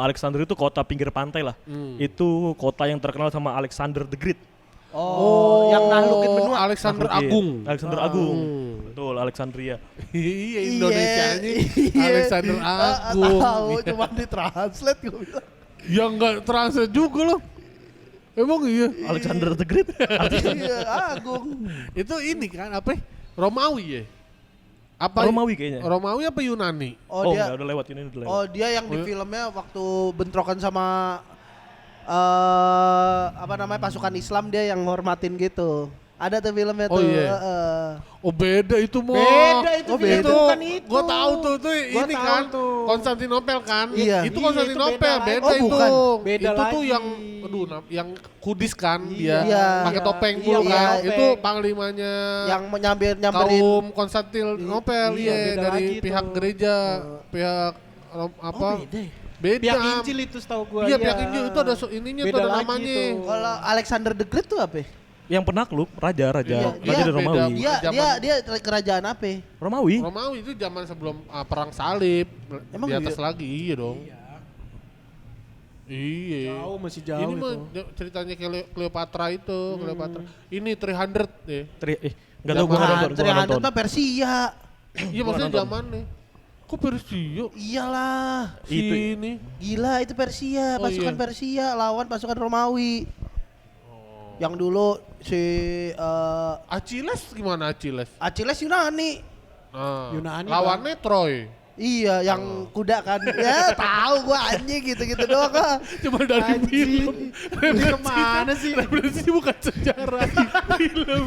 Alexandria itu kota pinggir pantai lah. Itu kota yang terkenal sama Alexander the Great. Oh, yang nahlukin benua. Alexander Naklukin. Agung. Alexander Agung. Betul, Alexandria. Iya, Indonesianya Iya. Alexander Agung. Tahu, cuma ditranslate gue bilang. Ya enggak terasa juga loh. Emang iya. Alexander the Great. Iya, Agung. Itu ini kan apa? Romawi ya? Apa Romawi kayaknya. Romawi apa Yunani? Oh, dia enggak, udah lewat ini udah lewat. Oh, dia yang di filmnya waktu bentrokan sama apa namanya pasukan Islam dia yang ngormatin gitu. Ada tuh filmnya Oh, tuh. iya. Oh beda itu mah. Beda itu, Oh, beda. bukan itu. Gue tahu tuh Gua ini tahu kan tuh. Konstantinopel kan. Iya. Itu Iya, Konstantinopel itu beda beda, lagi. Oh, itu. bukan. Beda itu tuh lagi. yang yang Kudis kan dia Iya. pakai topeng Iya, dulu pakai kan. topeng. Itu panglimanya Yang nyamperin kaum Konstantinopel Iya, iya beda dari lagi pihak tuh. gereja, pihak apa? Oh, beda. Beda. Pihak Injil itu setahu gua. Iya, pihak Injil itu ada ininya tuh Beda ada lagi namanya. tuh. Kalau Alexander the Great tuh apa? Yang penakluk, raja Iya, dari beda. Romawi. Dia kerajaan apa? Romawi. Romawi itu zaman sebelum perang salib. Emang di atas iya? lagi iya dong. Iya. Jauh, masih jauh Ini mah itu. ceritanya Cleopatra itu, Cleopatra. Ini 300 ya. Enggak tahu gua enggak nonton, gua nggak 300 nonton. mah Persia. Iya maksudnya nonton. zaman nih. Kok Persia? Iyalah. Itu Ini. Gila itu Persia, Oh, pasukan iya. Persia lawan pasukan Romawi. Yang dulu si Achilles gimana Achilles? Achilles Yunani. Nah, Yunani, lawannya Troy. Iya, yang kuda kan. Ya, tahu gua anjing gitu-gitu doang ah. Cuma dari film. Ini kemana sih? Referensi bukan sejarah. Film.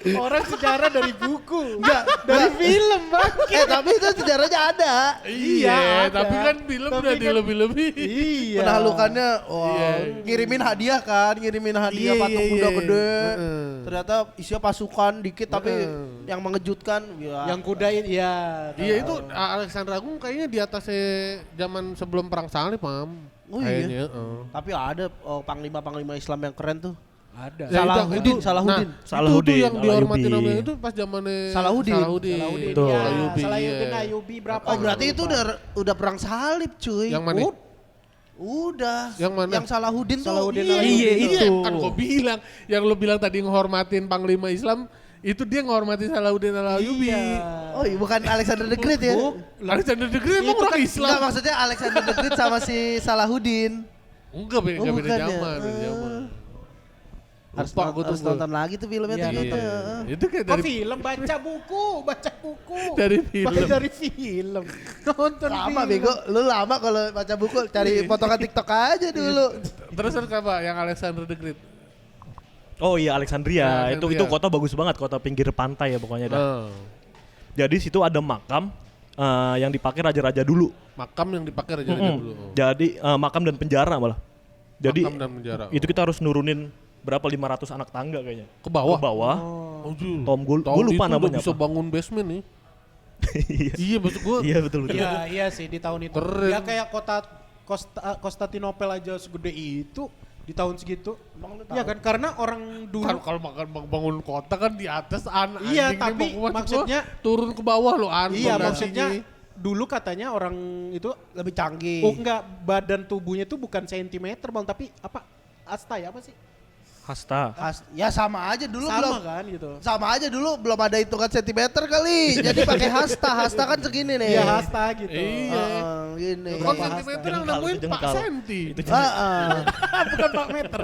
Orang sejarah dari buku. Enggak, Dari film, Bang. tapi itu sejarahnya ada. Iya, ada. tapi kan film Tapi udah kan- dilebih-lebih. Iya. Penahlukannya, wah, Iya. ngirimin hadiah kan, ngirimin hadiah Iya, patung iya, kuda iya. gede. Heeh. Ternyata isinya pasukan dikit tapi yang mengejutkan. Ya. Yang kuda ya. Iya itu Alexander Agung kayaknya di atasnya zaman sebelum perang salib, Mam. Oh, iya? Kayaknya, Tapi ada panglima-panglima Islam yang keren tuh. Ada. Ya, Salahuddin, Salahuddin. Nah, Salahuddin, itu tuh yang dihormati Al-Ayyubi. namanya itu pas zamannya Salahuddin. Salahuddin. Betul. Ya, Ayyubi, Salahuddin iya. Ayyubi berapa? Oh berarti Lupa. itu udah perang salib cuy. Yang mana? Udah. Yang mana? Yang Salahuddin tuh. Salahuddin Iya. Ayyubi. Iya, Iya, itu. kan gue bilang yang lo bilang tadi ngehormatin panglima Islam itu dia ngehormatin Salahuddin Al-Ayyubi. Iya. Oh iya, bukan Alexander the Great ya? Alexander the Great emang Itu orang kan- Islam. Enggak, maksudnya Alexander the Great sama si Salahuddin. Enggak beda, Oh, beda bukan ya? zaman, beda zaman. Harus nonton lagi tuh filmnya Iya, tuh. Itu kayak Kok dari film baca buku. Dari film. Dari film. Nonton Lama film. bego, lu lama kalau baca buku cari potongan TikTok aja dulu. Terus apa yang Alexander the Great? Oh iya Alexandria, Alexandria. itu kota bagus banget, kota pinggir pantai ya pokoknya dah. Jadi situ ada makam yang dipakai raja-raja dulu. Makam yang dipakai raja-raja dulu. Jadi makam dan penjara malah. Jadi Makam dan penjara. itu kita harus nurunin berapa 500 anak tangga kayaknya. Ke bawah. Ke bawah. Anjir. Tom gue Tahun lupa itu namanya udah bisa apa. bangun basement nih. Iya. Iya maksud gue. Iya betul. Iya sih di tahun itu. Keren. Ya kayak Konstantinopel aja segede itu di tahun segitu. Iya kan karena orang dulu Kalau makan bangun kota kan di atas Iya, anjing nih, tapi maksud maksudnya- gua turun ke bawah lo iya maksudnya dulu katanya orang itu Lebih canggih. enggak badan tubuhnya tuh bukan sentimeter Bang tapi apa asta ya apa sih? Hasta. Ya sama aja dulu Sama belum. kan gitu. Sama aja dulu belum ada hitungan sentimeter kali. Jadi pakai hasta kan segini nih. Iya hasta gitu. Iya. Gini. Kan Berapa sentimeter yang Jengkal, nemuin itu Pak jengkal. Senti. Itu Bukan Pak meter.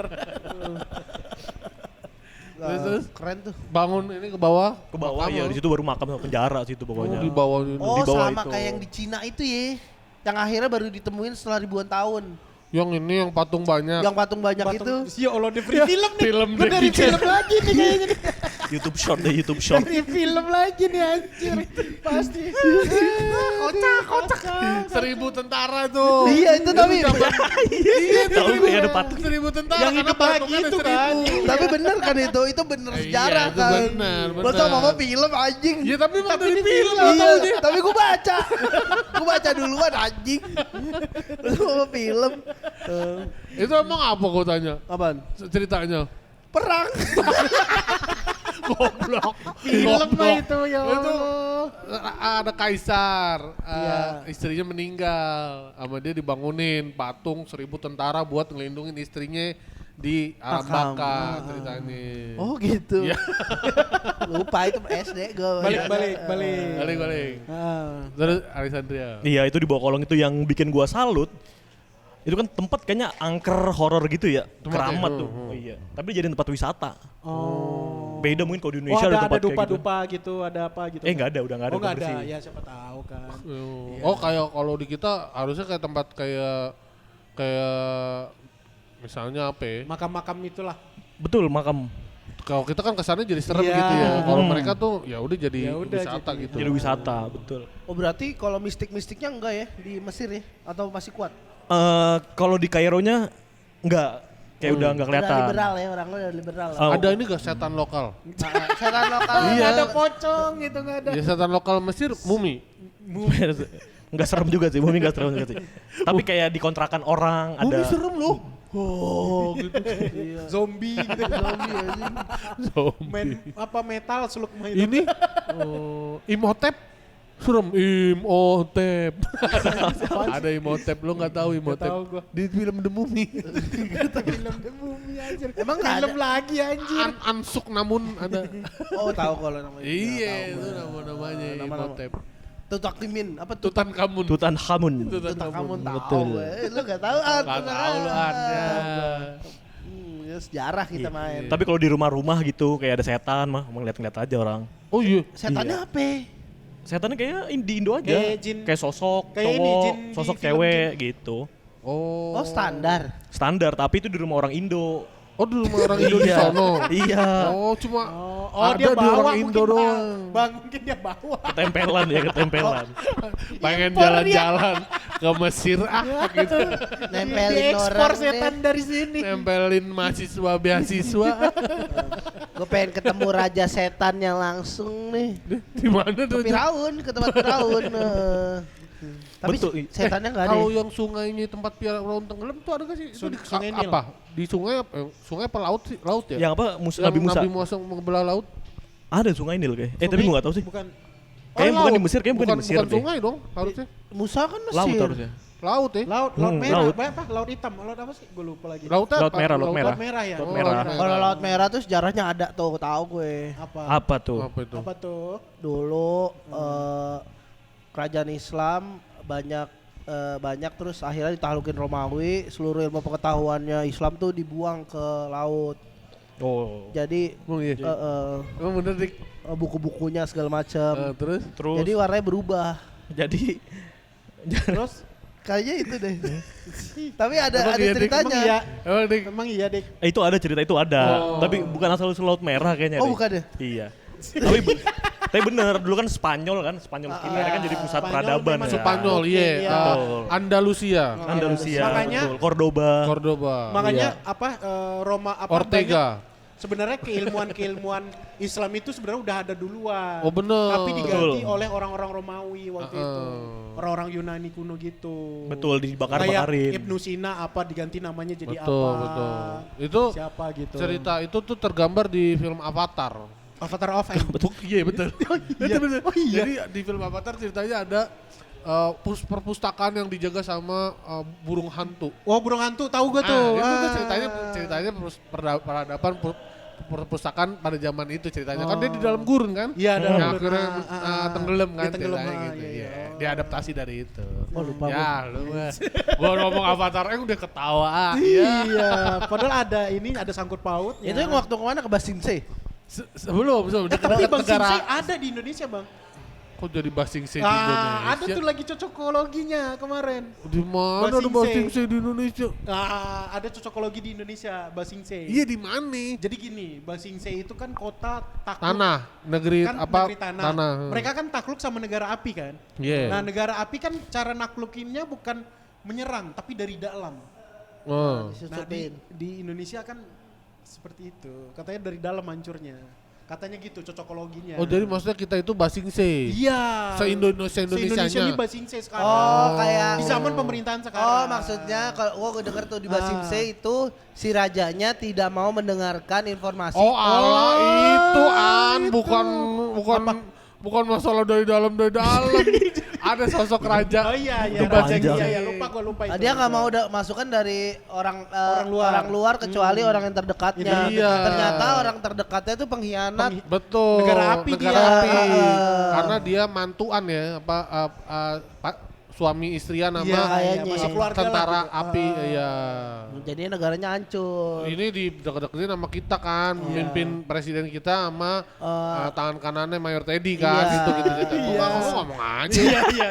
Terus Keren tuh. bangun ini ke bawah. Ke bawah makam ya lo. di situ baru makam sama penjara situ pokoknya. Di bawah ini. Oh Di bawah sama itu. kayak yang di Cina itu ya. Yang akhirnya baru ditemuin setelah ribuan tahun. Yang ini yang patung banyak. Yang patung banyak itu. Ya Allah di film nih. Film Gua dari Jackie Chan. film lagi nih kayaknya. nih. YouTube short deh, YouTube short. Dari film lagi nih anjir. Pasti. Kocak. 1000 tentara tuh. Iya itu tapi Iya Tahu gue ada patung. 1000 tentara Yang karena hidup lagi patungnya ada itu kan. 1000. tapi bener kan itu bener Iya, sejarah itu kan. bener. Masa mama film anjing. Iya tapi emang dari di film film. tahu Iya, dia. tapi gue baca. Gue baca duluan anjing. Masa mama film. Itu emang apa gue tanya? Apaan? Ceritanya. Perang. Goblok. Film mah itu ya Itu Allah. ada kaisar, Iya. istrinya meninggal, sama dia dibangunin patung 1000 tentara buat ngelindungin istrinya di alam Makam. baka ceritanya. Oh gitu. Iya. Lupa itu SD gue. Balik. Ah. Terus Alexandria. Iya itu di bawah kolong itu yang bikin gua salut. Itu kan tempat kayaknya angker horor gitu ya, keramat tuh. Oh iya. Tapi jadi tempat wisata. Oh. Beda mungkin kalau di Oh Indonesia ada ada tempat kayak gitu. dupa-dupa gitu, ada apa gitu. Nggak ada, udah nggak ada. Oh nggak udah ada, bersih. ya siapa tahu kan. Oh kayak kalau di kita harusnya kayak tempat kayak misalnya apa ya? Makam-makam itulah. Betul makam. Kalau kita kan kesannya jadi serem Iya. gitu ya. Kalau mereka tuh ya udah jadi Ya udah wisata jadi- gitu. Jadi wisata, betul. Oh berarti kalau mistik-mistiknya enggak ya di Mesir ya? Atau masih kuat? Kalau di Kaironya nggak, kayak udah nggak kelihatan. Udah liberal ya, orang udah liberal. Oh. Ada ini gak setan lokal? Setan lokal. Iya. Nggak ada pocong gitu nggak ada. Ya setan lokal Mesir mumi. Nggak serem juga sih, Bumi nggak serem juga sih. Tapi kayak dikontrakan orang Mumi ada. serem loh. Oh gitu. Zombie gitu. Zombie anjing. Main apa metal seluk main. Ini Imhotep serem. Imhotep. Ada Imhotep, lo nggak tahu Imhotep? tahu gua. Di film The Mummy. Film The Mummy anjir. Emang nggak film ada? lagi anjir. Ansuk namun ada. Oh tahu kalau namanya. Iya itu namanya Nama-nama. Imhotep. Tutaklimin apa tuh? Tutankhamun. Tutankhamun. Tutankhamun tahu. Betul. Lu enggak tahu ah. Nggak tahu lu Anda. Ya sejarah kita main. Tapi kalau di rumah-rumah gitu kayak ada setan mah, ngeliat-ngeliat aja orang. Oh iya. Setannya apa? Setannya kayak di Indo aja. Kayak jin- Kayak sosok kayak cowok, ini, jin di sosok film cewek gitu. Oh. Oh standar. Standar, tapi itu di rumah orang Indo. Oh di rumah orang Indo di Iya. sono. Iya. Oh cuma Oh ada dia di bawa orang Indo mungkin, doang. Bang mungkin dia bawa. Ketempelan ya, ketempelan. Pengen Impor dia. jalan-jalan ke Mesir gitu. Nempelin Diekspor orang setan deh. dari sini. Nempelin mahasiswa beasiswa. Gue pengen ketemu raja setannya langsung nih. Di mana tuh? Ke Firaun, ke tempat Firaun. Tapi Betul. setannya enggak ada. Kalau ya? yang sungainya tempat Firaun tenggelam tuh ada gak sih? Itu di Sungai Nil. apa? Di sungai apa laut sih? Laut ya? Yang apa? Yang Nabi Musa. Nabi Musa mengebelah laut. Ada sungai Nil kayak. Tapi gue gak tahu sih. Bukan. Kayaknya bukan laut. di Mesir, kayaknya bukan di Mesir Bukan deh. sungai dong harusnya. Musa kan Mesir. Laut harusnya. Laut ya? Laut Hmm, merah, laut. apa? Laut hitam, laut apa sih? Gue lupa lagi. Lautnya Laut apa? merah, laut merah. Laut merah ya. Laut Oh, merah. laut merah. Kalau laut merah tuh sejarahnya ada tuh, tahu gue. Apa? Apa tuh? Apa itu? Apa tuh? Dulu kerajaan Islam banyak terus akhirnya ditaklukin Romawi, seluruh ilmu pengetahuannya Islam tuh dibuang ke laut. Oh. Jadi iya. Emang bener Dik. buku-bukunya segala macam. Terus? Jadi warnanya berubah. Jadi Terus Kayaknya itu deh. Tapi ada iya, Dik? ceritanya. emang iya. Emang Dik. Emang iya, Dik. itu ada cerita itu ada, Oh. tapi bukan asal usul laut merah kayaknya. Oh, Dik. bukan ya? Iya. tapi bener dulu kan Spanyol kini kan jadi pusat Spanyol peradaban memang ya. Spanyol, Oke, iya. iya. Andalusia. Andalusia, Makanya- betul. Cordoba. Cordoba. Makanya Iya. Roma Ortega. sebenarnya keilmuan Islam itu sebenarnya udah ada duluan. Oh, bener. Tapi diganti Betul. oleh orang-orang Romawi waktu itu. Orang-orang Yunani kuno gitu. Betul, Kayak dibakar-bakarin. Ibnu Sina diganti namanya jadi Betul, apa. betul. Itu Siapa gitu. cerita itu tuh tergambar di film Avatar. Avatar of Aang. Betul, iya betul. iya. Betul. Oh, iya. Jadi di film Avatar ceritanya ada perpustakaan yang dijaga sama burung hantu. Wah, burung hantu tahu gue tuh. Itu tuh Wah. ceritanya peradaban perpustakaan pada zaman itu ceritanya. Kan dia di dalam gurun kan? Iya, dalam Yang gurun. akhirnya tenggelam kan Dia tenggelam, ceritanya gitu. iya, Iya. iya. Diadaptasi dari itu. Oh, lupa Ya, lu mah. Gua ngomong Avatar udah ketawa. Iya, padahal ada sangkut pautnya. Itu yang waktu kemana ke Basingse? Sebelum tapi Bang negara. Simsei ada di Indonesia, Bang. Kok jadi Basingse di Indonesia? Ada tuh lagi cocokologinya kemarin. Di mana ada Basingse. Basingse di Indonesia? Ada cocokologi di Indonesia, Basingse. Iya di mana? Jadi gini, Basingse itu kan kota takluk. Tanah, negeri Kan apa? negeri tanah. Mereka kan takluk sama negara api kan. Iya. Nah, negara api kan cara naklukinnya bukan menyerang, tapi dari dalam. Oh. Nah, Disusupin. di Indonesia kan seperti itu. Katanya dari dalam hancurnya. Katanya gitu cocokologinya. Oh jadi maksudnya kita itu Basingse. Iya. Se-Indonesia Se-Indonesia ini Basingse sekarang. Oh, kayak Di zaman pemerintahan sekarang. Oh, maksudnya kalau gua denger tuh di Basingse itu si rajanya tidak mau mendengarkan informasi. Oh Allah itu itu. bukan masalah dari dalam. Ada sosok raja. Oh iya, Itu Basingse. panjang. Iya, lupa itu. Dia nggak mau masukan dari orang Orang luar. kecuali orang yang terdekatnya. Iya. Ternyata orang terdekatnya tuh pengkhianat. Betul. Negara api dia. api. Ah. Karena dia mantuan ya, suami istrian sama Iya, kayaknya. masuk keluarga tentara lah. api. Iya. Jadinya negaranya hancur. Ini di dekat-deketin sama kita kan, memimpin presiden kita sama tangan kanannya Mayor Teddy kan, Iya. gitu. Iya. Ngomong aja.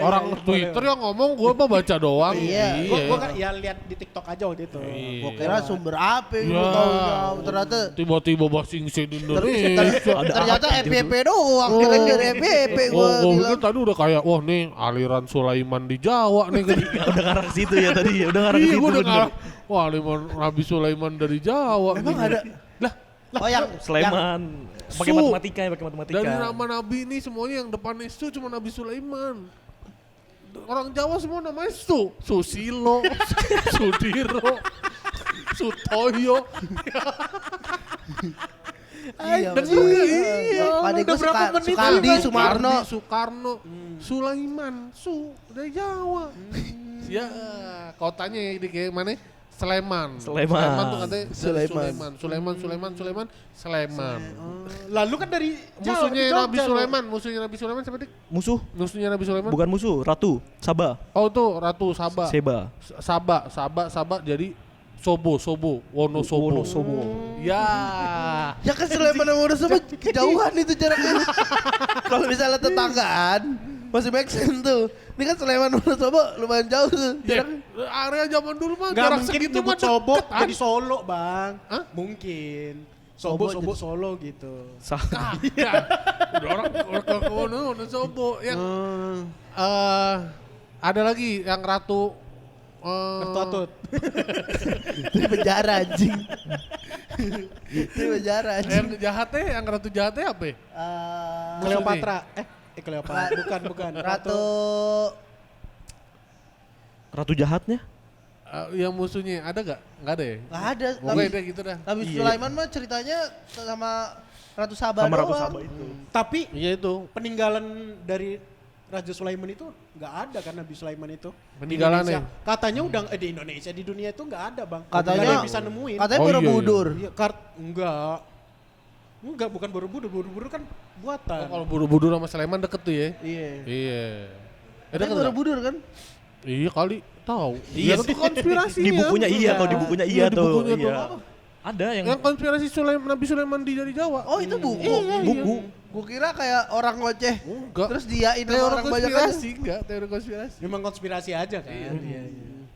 Orang Twitter yang ngomong, gue mah baca doang. Iya. Gua kan ya lihat di TikTok aja waktu itu. Iya. Gua kira sumber api Iya. gua taunya. Ternyata Tiba-tiba Basingse di terus Indonesia. ternyata FYP doang. Kira dari FYP gua Gue bilang. pikir tadi udah kayak, wah nih aliran Sulaiman di Jawa nih. Udah ngarah ke situ ya tadi, udah ngarah ke Iya, situ. gue udah bener. ngarah. Wah, Nabi Sulaiman dari Jawa. Emang nih. ada? Lah, Oh yang Sleman. Pakai Su. matematika ya, pakai matematika. dari nama Nabi ini semuanya yang depannya Su cuma Nabi Sulaiman. Orang Jawa semua namanya Su. Susilo, Sudiro, Sutoyo. Iya, Bener bener. gak? Iya. Pade udah gua berapa menit Sukardi, itu, Sumarno. Soekarno, Sulaiman, Su dari Jawa. Ya, kotanya ya di kayak mana? Sleman. Sleman. Tuh katanya Sleman. Lalu kan dari Musuhnya Jogja Nabi loh. Sulaiman, siapa dik? Musuh? Musuhnya Nabi Sulaiman? Bukan musuh, Ratu, Sabah, Oh tuh Ratu Saba. Seba. Saba jadi Sobo, Wonosobo. Ya. Ya kan Sleman sama Wonosobo kejauhan itu jaraknya. Kalau misalnya tetanggaan masih make sense tuh. Ini kan Sleman sama Wonosobo lumayan jauh tuh. Jaraknya. Area zaman dulu mah Nggak jarak mungkin segitu nyebut mah Sobo deket, jadi Solo, Bang. Hah? Mungkin. Sobo Sobo jadi- Solo gitu. Ya. Udah orang ke Wonosobo yang ada lagi yang Ratu Ratu Atut. Itu di penjara anjing. Itu di penjara anjing. yang Ratu jahatnya apa ya? Cleopatra. Cleopatra. Bukan. Ratu Ratu jahatnya? Yang musuhnya ada gak? Nggak ada ya? nggak ada. Pokoknya deh gitu dah. Nabi Iya. Sulaiman mah ceritanya sama Ratu Sabah Sama Ratu doang. Sabah itu. Tapi Iya itu. peninggalan dari Raja Sulaiman itu nggak ada kan Nabi Sulaiman itu. Di Peninggalannya? Indonesia. Katanya udah di Indonesia, di dunia itu nggak ada, Bang. Katanya- Nggak ada yang bisa nemuin. Katanya Oh, iya, Borobudur. Iya, enggak bukan Borobudur. Borobudur kan buatan. Kalau buru-buru sama Sleman deket tuh ya? Iya. Iya. Katanya Borobudur kan? Iya kali tahu. Iya itu konspirasi. Di bukunya iya, kalau di bukunya iya Di tuh. bukunya tuh. Iya. Ada yang konspirasi Nabi Sulaiman di Jawa. Oh itu buku? buku. Gue kira kayak orang ngoceh. Enggak. Terus diain sama Teori orang banyak konspirasi, enggak, teori konspirasi. Memang konspirasi aja kan. Iya.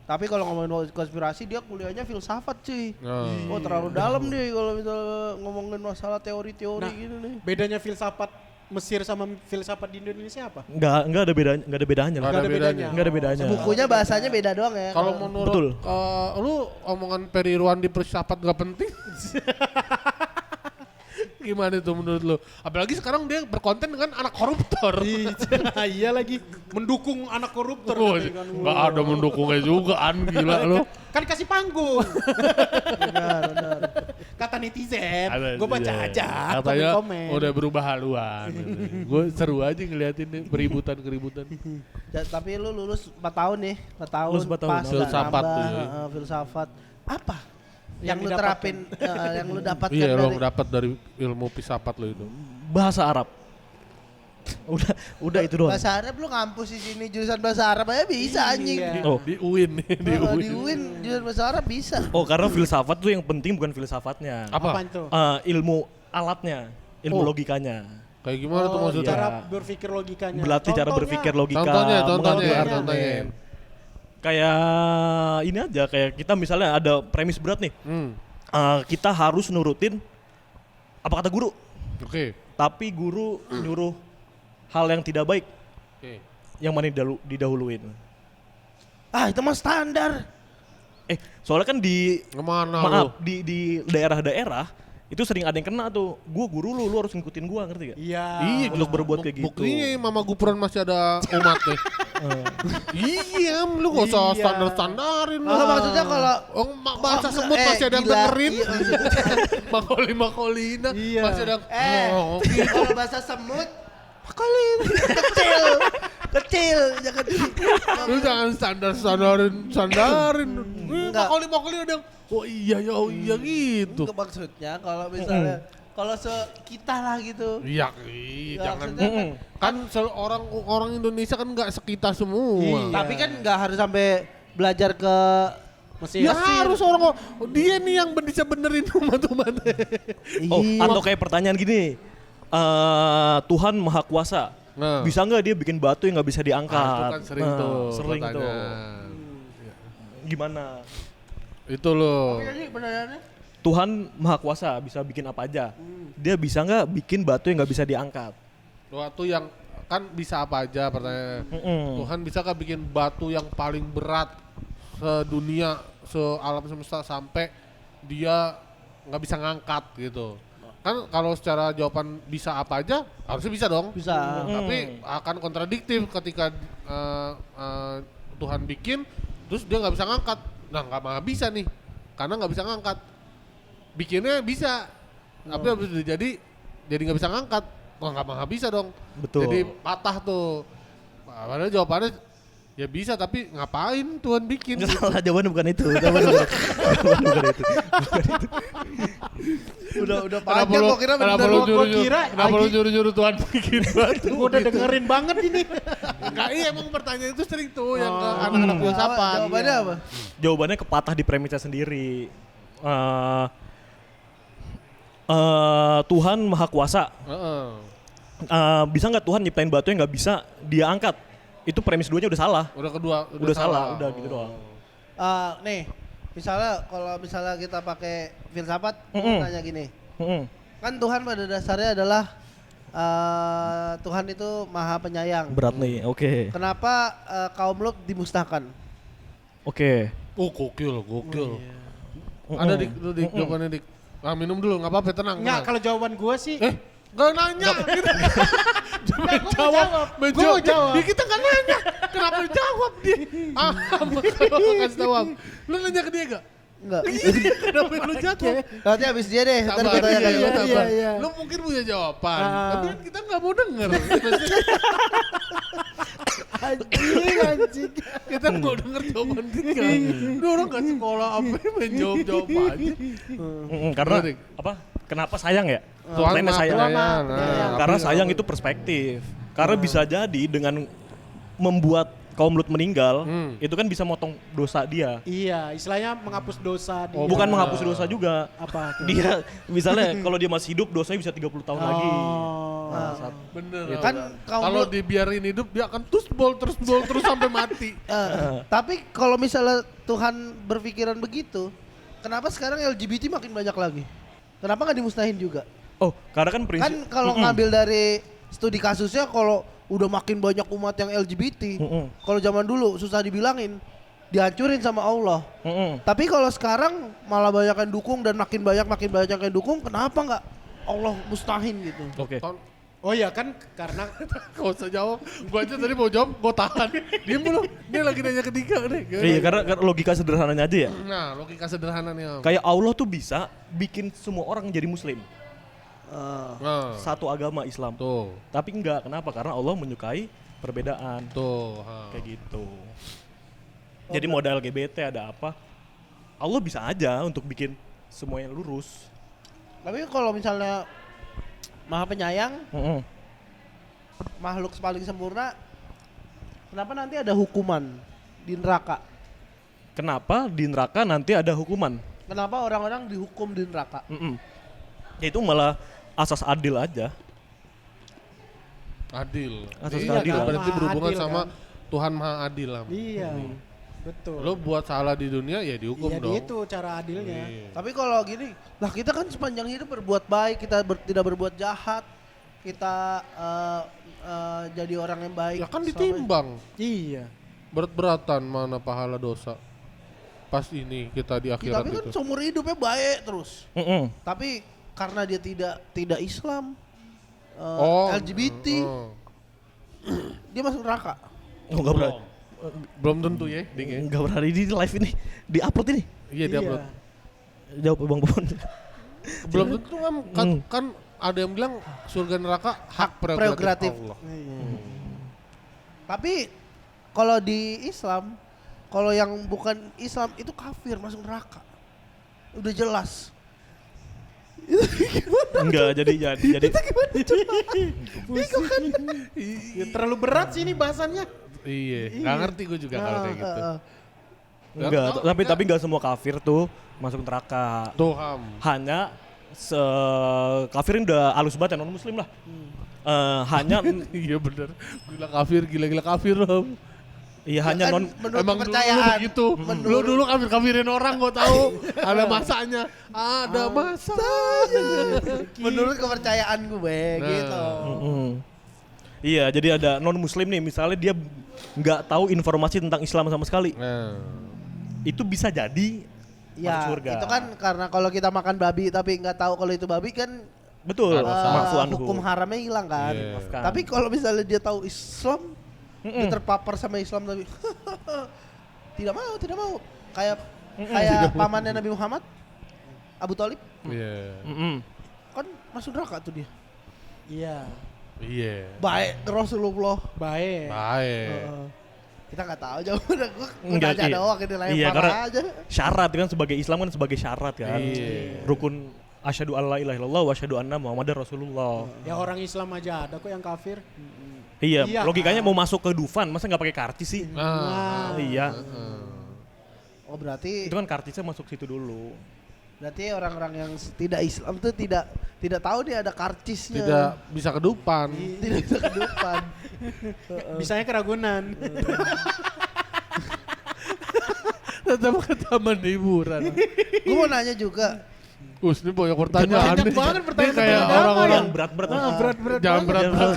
Tapi kalau ngomongin konspirasi dia kuliahnya filsafat cuy. Nah. Oh terlalu dalam deh kalau misalnya ngomongin masalah teori-teori Nah, gitu nih. bedanya filsafat Mesir sama filsafat di Indonesia apa? Enggak ada bedanya, enggak ada bedanya lah. Nggak ada bedanya. Enggak ada bedanya. Bukunya bahasanya beda doang ya. Kalau menurut Betul. lu omongan Peri Irwandi filsafat gak penting? Gimana itu menurut lu? Apalagi sekarang dia berkonten dengan anak koruptor. Iya lagi mendukung anak koruptor. Oh, katanya kan. nggak ada mendukungnya juga an gila lu. Kan kasih panggung. benar. Kata netizen, Ada, gue baca iya. aja Katanya komen-komen. udah berubah haluan. Gue seru aja ngeliatin nih keributan. Ya, tapi lu lulus 4 tahun nih, 4 tahun Lulus 4 tahun. pas Filsafat nambah, tuh, ya. filsafat. Apa? Yang Yang lu didapatkan. terapin, yang lu dapatkan Iya lo dari dapat dari ilmu filsafat lo itu. Bahasa Arab. Udah itu doang. bahasa Arab. Lu ngampus di sini jurusan bahasa Arab aja bisa anjing. Iya. Oh. Di UIN nih, di Kalau UIN. di UIN jurusan bahasa Arab bisa. Oh, karena filsafat tuh yang penting bukan filsafatnya. Apa? Apaan tuh? Ilmu alatnya, ilmu Oh. logikanya. Kayak gimana tuh maksudnya? Cara Iya. berpikir logikanya. Berlatih cara Contohnya. berpikir logika. Contohnya, mengambil contohnya. argumen. Kayak ini aja, kayak kita misalnya ada premis berat nih. Kita harus nurutin apa kata guru. Oke. Tapi guru nyuruh hal yang tidak baik. Oke. Yang mana didahuluin. Ah itu mah standar. Soalnya kan Kemana maaf, lu? di daerah-daerah itu sering ada yang kena tuh. Gua guru lu harus ngikutin gua, ngerti gak? Iya. Iya, Untuk berbuat kayak gitu. Buktinya Mama Gupron masih ada umat nih. Iya, lu gak usah Iya. standar-standarin Oh, maksudnya kalau bahasa semut masih ada yang gila. dengerin. Iya, maksudnya- Makolina Iya. masih ada. kalau bahasa semut makolin kecil jangan Lu jangan sandarin. Enggak. Makoli ada yang oh iya gitu. Enggak, maksudnya kalau misalnya kalau kita lah gitu. Iya, Ya, jangan. maksudnya Kan orang Indonesia kan nggak sekitar semua. Iya. Tapi kan nggak harus sampai belajar ke Mesir. Ya harus orang dia nih yang bisa benerin umat-umat. Oh, Iya. atau kayak pertanyaan gini. Tuhan Maha Kuasa. Nah. Bisa nggak dia bikin batu yang nggak bisa diangkat? Itu kan sering Nah, tuh. Sering tuh. pertanyaan. Gimana? Itu loh. Benerannya? Tuhan Maha Kuasa bisa bikin apa aja. Dia bisa nggak bikin batu yang nggak bisa diangkat? Waktu yang kan bisa apa aja pertanyaan. Mm-mm. Tuhan bisa nggak bikin batu yang paling berat sedunia, sealam semesta sampai dia nggak bisa ngangkat gitu. Kan kalau secara jawaban bisa apa aja harusnya bisa dong. Bisa. Tapi akan kontradiktif ketika Tuhan bikin terus dia nggak bisa ngangkat. Nah nggak maha bisa nih karena nggak bisa ngangkat. Bikinnya bisa, tapi habis itu jadi nggak bisa ngangkat. Wah nggak maha bisa dong. Betul. Jadi patah tuh. Padahal jawabannya ya bisa tapi ngapain Tuhan bikin? Nggak salah, jawabannya bukan itu. Jawabannya bukan itu. Udah Kenapa panjang lu- kok kira kenapa bener. lu gua nyuruh-nyuruh- kira kenapa lu lagi- nyuruh-nyuruh Tuhan bikin batu? Gue udah dengerin banget ini. Enggak, iya emang pertanyaan itu sering tuh yang ke anak-anak filsafat. Jawabannya apa? Jawabannya kepatah di premisnya sendiri. Tuhan Maha Kuasa. Heeh. Bisa nggak Tuhan nyiptain batu yang nggak bisa dia angkat? Itu premis duanya udah salah. Udah Salah, udah gitu doang. Nih, misalnya kalau misalnya kita pakai filsafat, gua Mm-mm. tanya gini. Mm-mm. Kan Tuhan pada dasarnya adalah Tuhan itu maha penyayang. Berat nih, oke. Kenapa kaum Lot dimusnahkan? Oke. Oh gokil. Mm-mm. Ada dik, lu dik, jawabannya dik. Minum dulu, nggak apa-apa, tenang. Enggak, tenang. kalau jawaban gue sih Gak nanya. Nggak, gua mau jawab. Ya kita gak nanya. Kenapa jawab dia? Kalau kasih tahu. Lu nanya ke dia gak? Enggak. Kenapa lu jawab? Nanti habis dia deh, ntar Sabar, gue tanya iya, kan. sabar. iya. Lu mungkin punya jawaban, tapi kan kita nggak mau denger. anjing. Kita mau denger jawaban kita. Lu orang nggak sekolah apa main jawab aja. Karena Gimana, Dik? apa? Kenapa sayang ya? Tuhan Lainnya maha sayang. penyayang. Nah, Karena sayang itu perspektif. Karena bisa jadi dengan membuat kaum Lut meninggal, itu kan bisa motong dosa dia. Iya, istilahnya menghapus dosa dia. Bukan menghapus dosa juga. Apa tuh? Dia misalnya kalau dia masih hidup dosanya bisa 30 tahun lagi. Bener. Gitu. Kan Kalau dibiarin hidup dia akan terus bol terus sampai mati. Tapi kalau misalnya Tuhan berpikiran begitu, kenapa sekarang LGBT makin banyak lagi? Kenapa nggak dimusnahin juga? Oh, karena kan prinsip. Kan kalau ngambil dari studi kasusnya, kalau udah makin banyak umat yang LGBT, kalau zaman dulu susah dibilangin, dihancurin sama Allah. Tapi kalau sekarang malah banyak yang dukung dan makin banyak yang dukung, kenapa nggak Allah musnahin gitu? Oke. Oh iya kan karena Gak usah jawab, gua aja tadi mau jawab, gua tahan. Diem dulu, dia lagi nanya ketiga nih. Iya, karena logika sederhananya aja ya. Nah, logika sederhananya. Kayak Allah tuh bisa bikin semua orang jadi muslim. Nah, Satu agama Islam. tuh, Tapi enggak, kenapa? Karena Allah menyukai perbedaan. tuh. Kayak gitu. Jadi modal LGBT ada apa? Allah bisa aja untuk bikin semuanya lurus. Tapi kalau misalnya Maha Penyayang, makhluk paling sempurna, kenapa nanti ada hukuman di neraka? Kenapa di neraka nanti ada hukuman? Kenapa orang-orang dihukum di neraka? Ya itu malah asas adil aja. Adil. Asas Iya, adil. kan berarti Maha berhubungan adil, sama kan? Tuhan Maha Adil lah. iya, betul. Lo buat salah di dunia ya dihukum Iya dong. itu cara adilnya. Iya. Tapi kalau gini, lah kita kan sepanjang hidup berbuat baik, kita tidak berbuat jahat, kita jadi orang yang baik. Ya kan selama- ditimbang. Iya. Berat-beratan mana pahala dosa. Pas ini kita di akhirat Tapi kan itu. seumur hidupnya baik terus. Tapi karena dia tidak Islam, LGBT, dia masuk neraka. Oh, enggak berani. Belum tentu ya, Ding ya. Enggak berani di live ini. Di upload ini. Iya dia upload. Jawab Bang Popon. Belum tentu kan ada yang bilang surga neraka hak prerogatif Prerogatif. Allah. Tapi kalau di Islam, kalau yang bukan Islam itu kafir masuk neraka. Udah jelas. Enggak, jadi Ya, terlalu berat sih ini bahasannya. Iya, nggak ngerti gue juga kalau kayak gitu. enggak, tapi enggak semua kafir tuh masuk neraka. Tuh Ham. Hanya kafirin udah halus banget ya, non muslim lah. Hanya Iya bener, gila kafir Ham. iya hanya Kan non menurut Emang dulu kepercayaan. begitu. Lu dulu kafirin orang gue tahu. Ada masanya. Ada masanya. Menurut kepercayaan gue gitu. Iya, jadi ada non muslim nih, misalnya dia nggak tahu informasi tentang Islam sama sekali. Nah. Itu bisa jadi masuk Ya, surga. itu kan karena kalau kita makan babi tapi nggak tahu kalau itu babi kan Betul, maafu anhu. hukum haramnya hilang kan. Iya. Maafkan. Tapi kalau misalnya dia tahu Islam, dia terpapar sama Islam tapi tidak mau. Kayak pamannya Nabi Muhammad, Abu Thalib, Iya. kan masuk neraka tuh dia. Iya. Iya. Baik Rasulullah. Baik. Baik. Kita nggak tahu jawabannya. Gue Enggak, nanya iya. doang ini Iya, lempar karena aja. syarat kan sebagai Islam kan sebagai syarat kan. Iya. Rukun asyhadu alla ilaha illallah wa asyhadu anna muhammadar rasulullah. Ya orang Islam aja ada kok yang kafir. Iya, Iya logikanya kan? mau masuk ke Dufan, masa nggak pakai karcis sih? Nah. Iya, Oh berarti itu kan karcisnya masuk situ dulu. berarti orang-orang yang tidak Islam tuh tidak tahu dia ada karcisnya. Tidak bisa ke depan. Tidak bisa ke depan. Bisanya keragunan. Tetap ke taman hiburan. Gue mau nanya juga. Ini banyak pertanyaan. Banyak nih. banget Ini pertanyaan kayak agama orang-orang. Berat-berat. Berat-berat. Jangan berat-berat.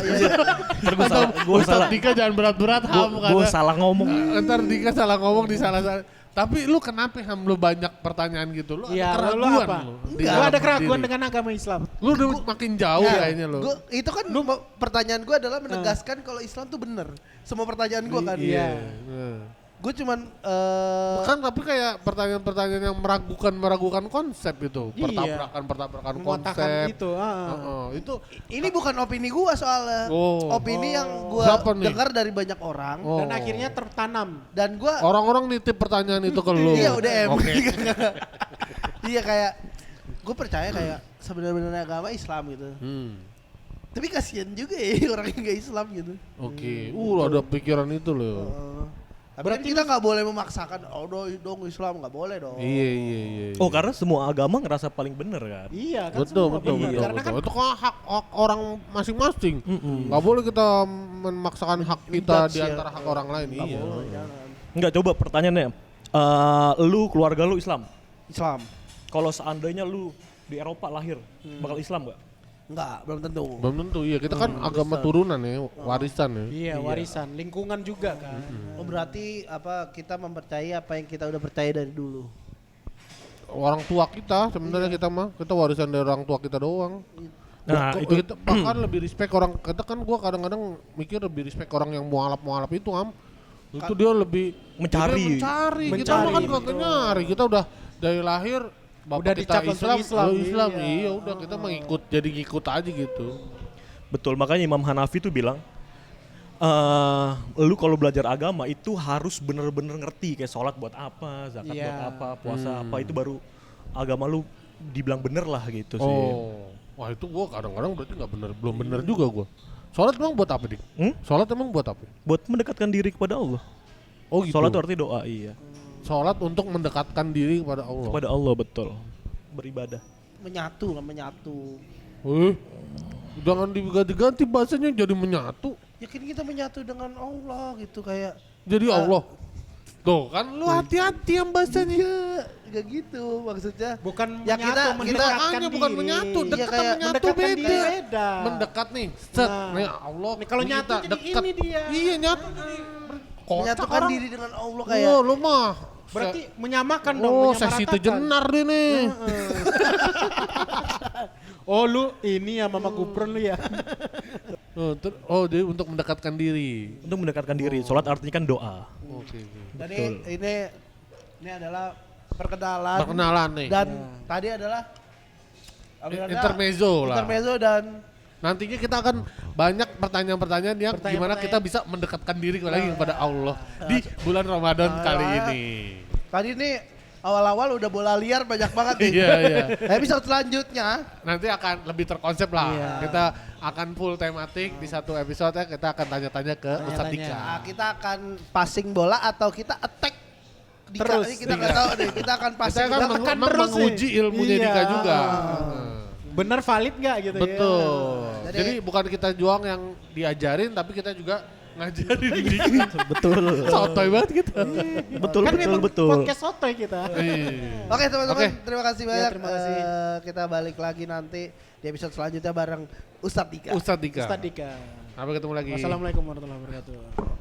Gue salah, gue Ustaz salah, Dika jangan berat-berat Ham gue kata. salah ngomong. Ntar Dika salah ngomong di salah-salah. Tapi lu kenapa Ham lu banyak pertanyaan gitu? Lu Iya, ada lu keraguan apa? lu. di Lu dalam ada keraguan diri. dengan agama Islam. Lu udah makin jauh Ya, kayaknya lu. itu kan pertanyaan gue adalah menegaskan kalau Islam tuh bener. Semua pertanyaan gue kan. Iya. Gue cuman Kan tapi kayak pertanyaan-pertanyaan yang meragukan konsep itu. Iya. Pertabrakan Mematahkan konsep. itu. Itu ini bukan opini gue soalnya. Oh. Opini yang gue Siapa nih? dengar dari banyak orang. Dan akhirnya tertanam. Dan gue orang-orang nitip pertanyaan itu ke lu. iya udah Oke. Iya kayak gue percaya kayak sebenarnya agama Islam gitu. Tapi kasihan juga ya orang yang gak Islam gitu. Oke, ada pikiran itu loh. Berarti kita nggak boleh memaksakan, dong Islam nggak boleh dong. Iya. Oh karena semua agama ngerasa paling bener kan? Iya kan Betul. Karena kan Itu kan hak orang masing-masing. Nggak boleh kita memaksakan hak kita di antara hak orang lain. Iya. Enggak, coba pertanyaannya. Lu keluarga lu Islam? Islam. Kalau seandainya lu di Eropa lahir, bakal Islam nggak? Enggak, belum tentu. Belum tentu, iya kita kan agama turunan ya, warisan ya. Iya, warisan, lingkungan juga kan. Oh berarti kita mempercayai apa yang kita udah percaya dari dulu. Orang tua kita sebenarnya kita warisan dari orang tua kita doang. Nah, itu kita bahkan lebih respect orang, kita kan gua kadang-kadang mikir lebih respect orang yang mualaf itu itu dia lebih mencari. Kita mah kan kagak nyari, kita udah dari lahir bapak udah kita dicap Islam, iya udah kita mengikut, jadi ngikut aja gitu. Betul, makanya Imam Hanafi tuh bilang, lu kalau belajar agama itu harus bener-bener ngerti kayak sholat buat apa, zakat buat apa, puasa apa, itu baru agama lu dibilang bener lah gitu sih. Wah itu gua kadang-kadang berarti nggak bener, belum bener juga gua. Sholat emang buat apa, Dik? Sholat emang buat apa? Buat mendekatkan diri kepada Allah. Oh gitu. Sholat itu arti doa, iya. Sholat untuk mendekatkan diri kepada Allah. Kepada Allah, betul. Beribadah. Menyatu. Jangan diganti bahasanya jadi menyatu. Ya kan kita menyatu dengan Allah gitu kayak. Jadi Allah. Tuh kan lu hati-hati yang bahasanya. Gak gitu maksudnya. Bukan ya menyatu, mendekatkan diri. Bukan menyatu, Iya, dekat kayak sama menyatu mendekatkan beda. diri beda. Mendekat nih, set, Nah. nih Allah. Nih, kalau nyatu kita jadi dekat. ini dia. Iya nyatu jadi. Menyatukan diri dengan Allah kayak. Oh lu mah. Berarti menyamakan dong, Oh sesi menyamaratakan. itu jenar deh nih. Oh lu ini ya Mama Gupron lu ya. Jadi untuk mendekatkan diri. Untuk mendekatkan diri, sholat artinya kan doa. Oke. Jadi ini adalah perkenalan. Perkenalan nih. Dan tadi adalah Intermezzo lah. Intermezzo dan Nantinya kita akan banyak pertanyaan-pertanyaan yang gimana kita bisa mendekatkan diri lagi kepada Allah di bulan Ramadan kali ini. Tadi ini awal-awal udah bola liar banyak banget nih. Iya. Episode selanjutnya Nanti akan lebih terkonsep lah. Iya. Kita akan full tematik di satu episode ya, kita akan tanya-tanya ke Ustadz Dika. kita akan passing bola atau kita attack Dika. Terus, Ini kita nggak tahu deh. Kita akan Kita passing akan bola. menguji ilmunya Iya. Dika juga. Bener valid nggak gitu Betul. Iya. Jadi bukan kita juang yang diajarin, tapi kita juga ngajarin Dika. Betul. Sotoy banget gitu. Betul, Kan memang betul. podcast sotoy kita. Iya. Oke teman-teman, Oke. terima kasih banyak. terima kasih. Kita balik lagi nanti di episode selanjutnya bareng Ustadz Dika. Ustadz Dika. Ustadz Dika. Sampai ketemu lagi. Wassalamualaikum warahmatullahi wabarakatuh.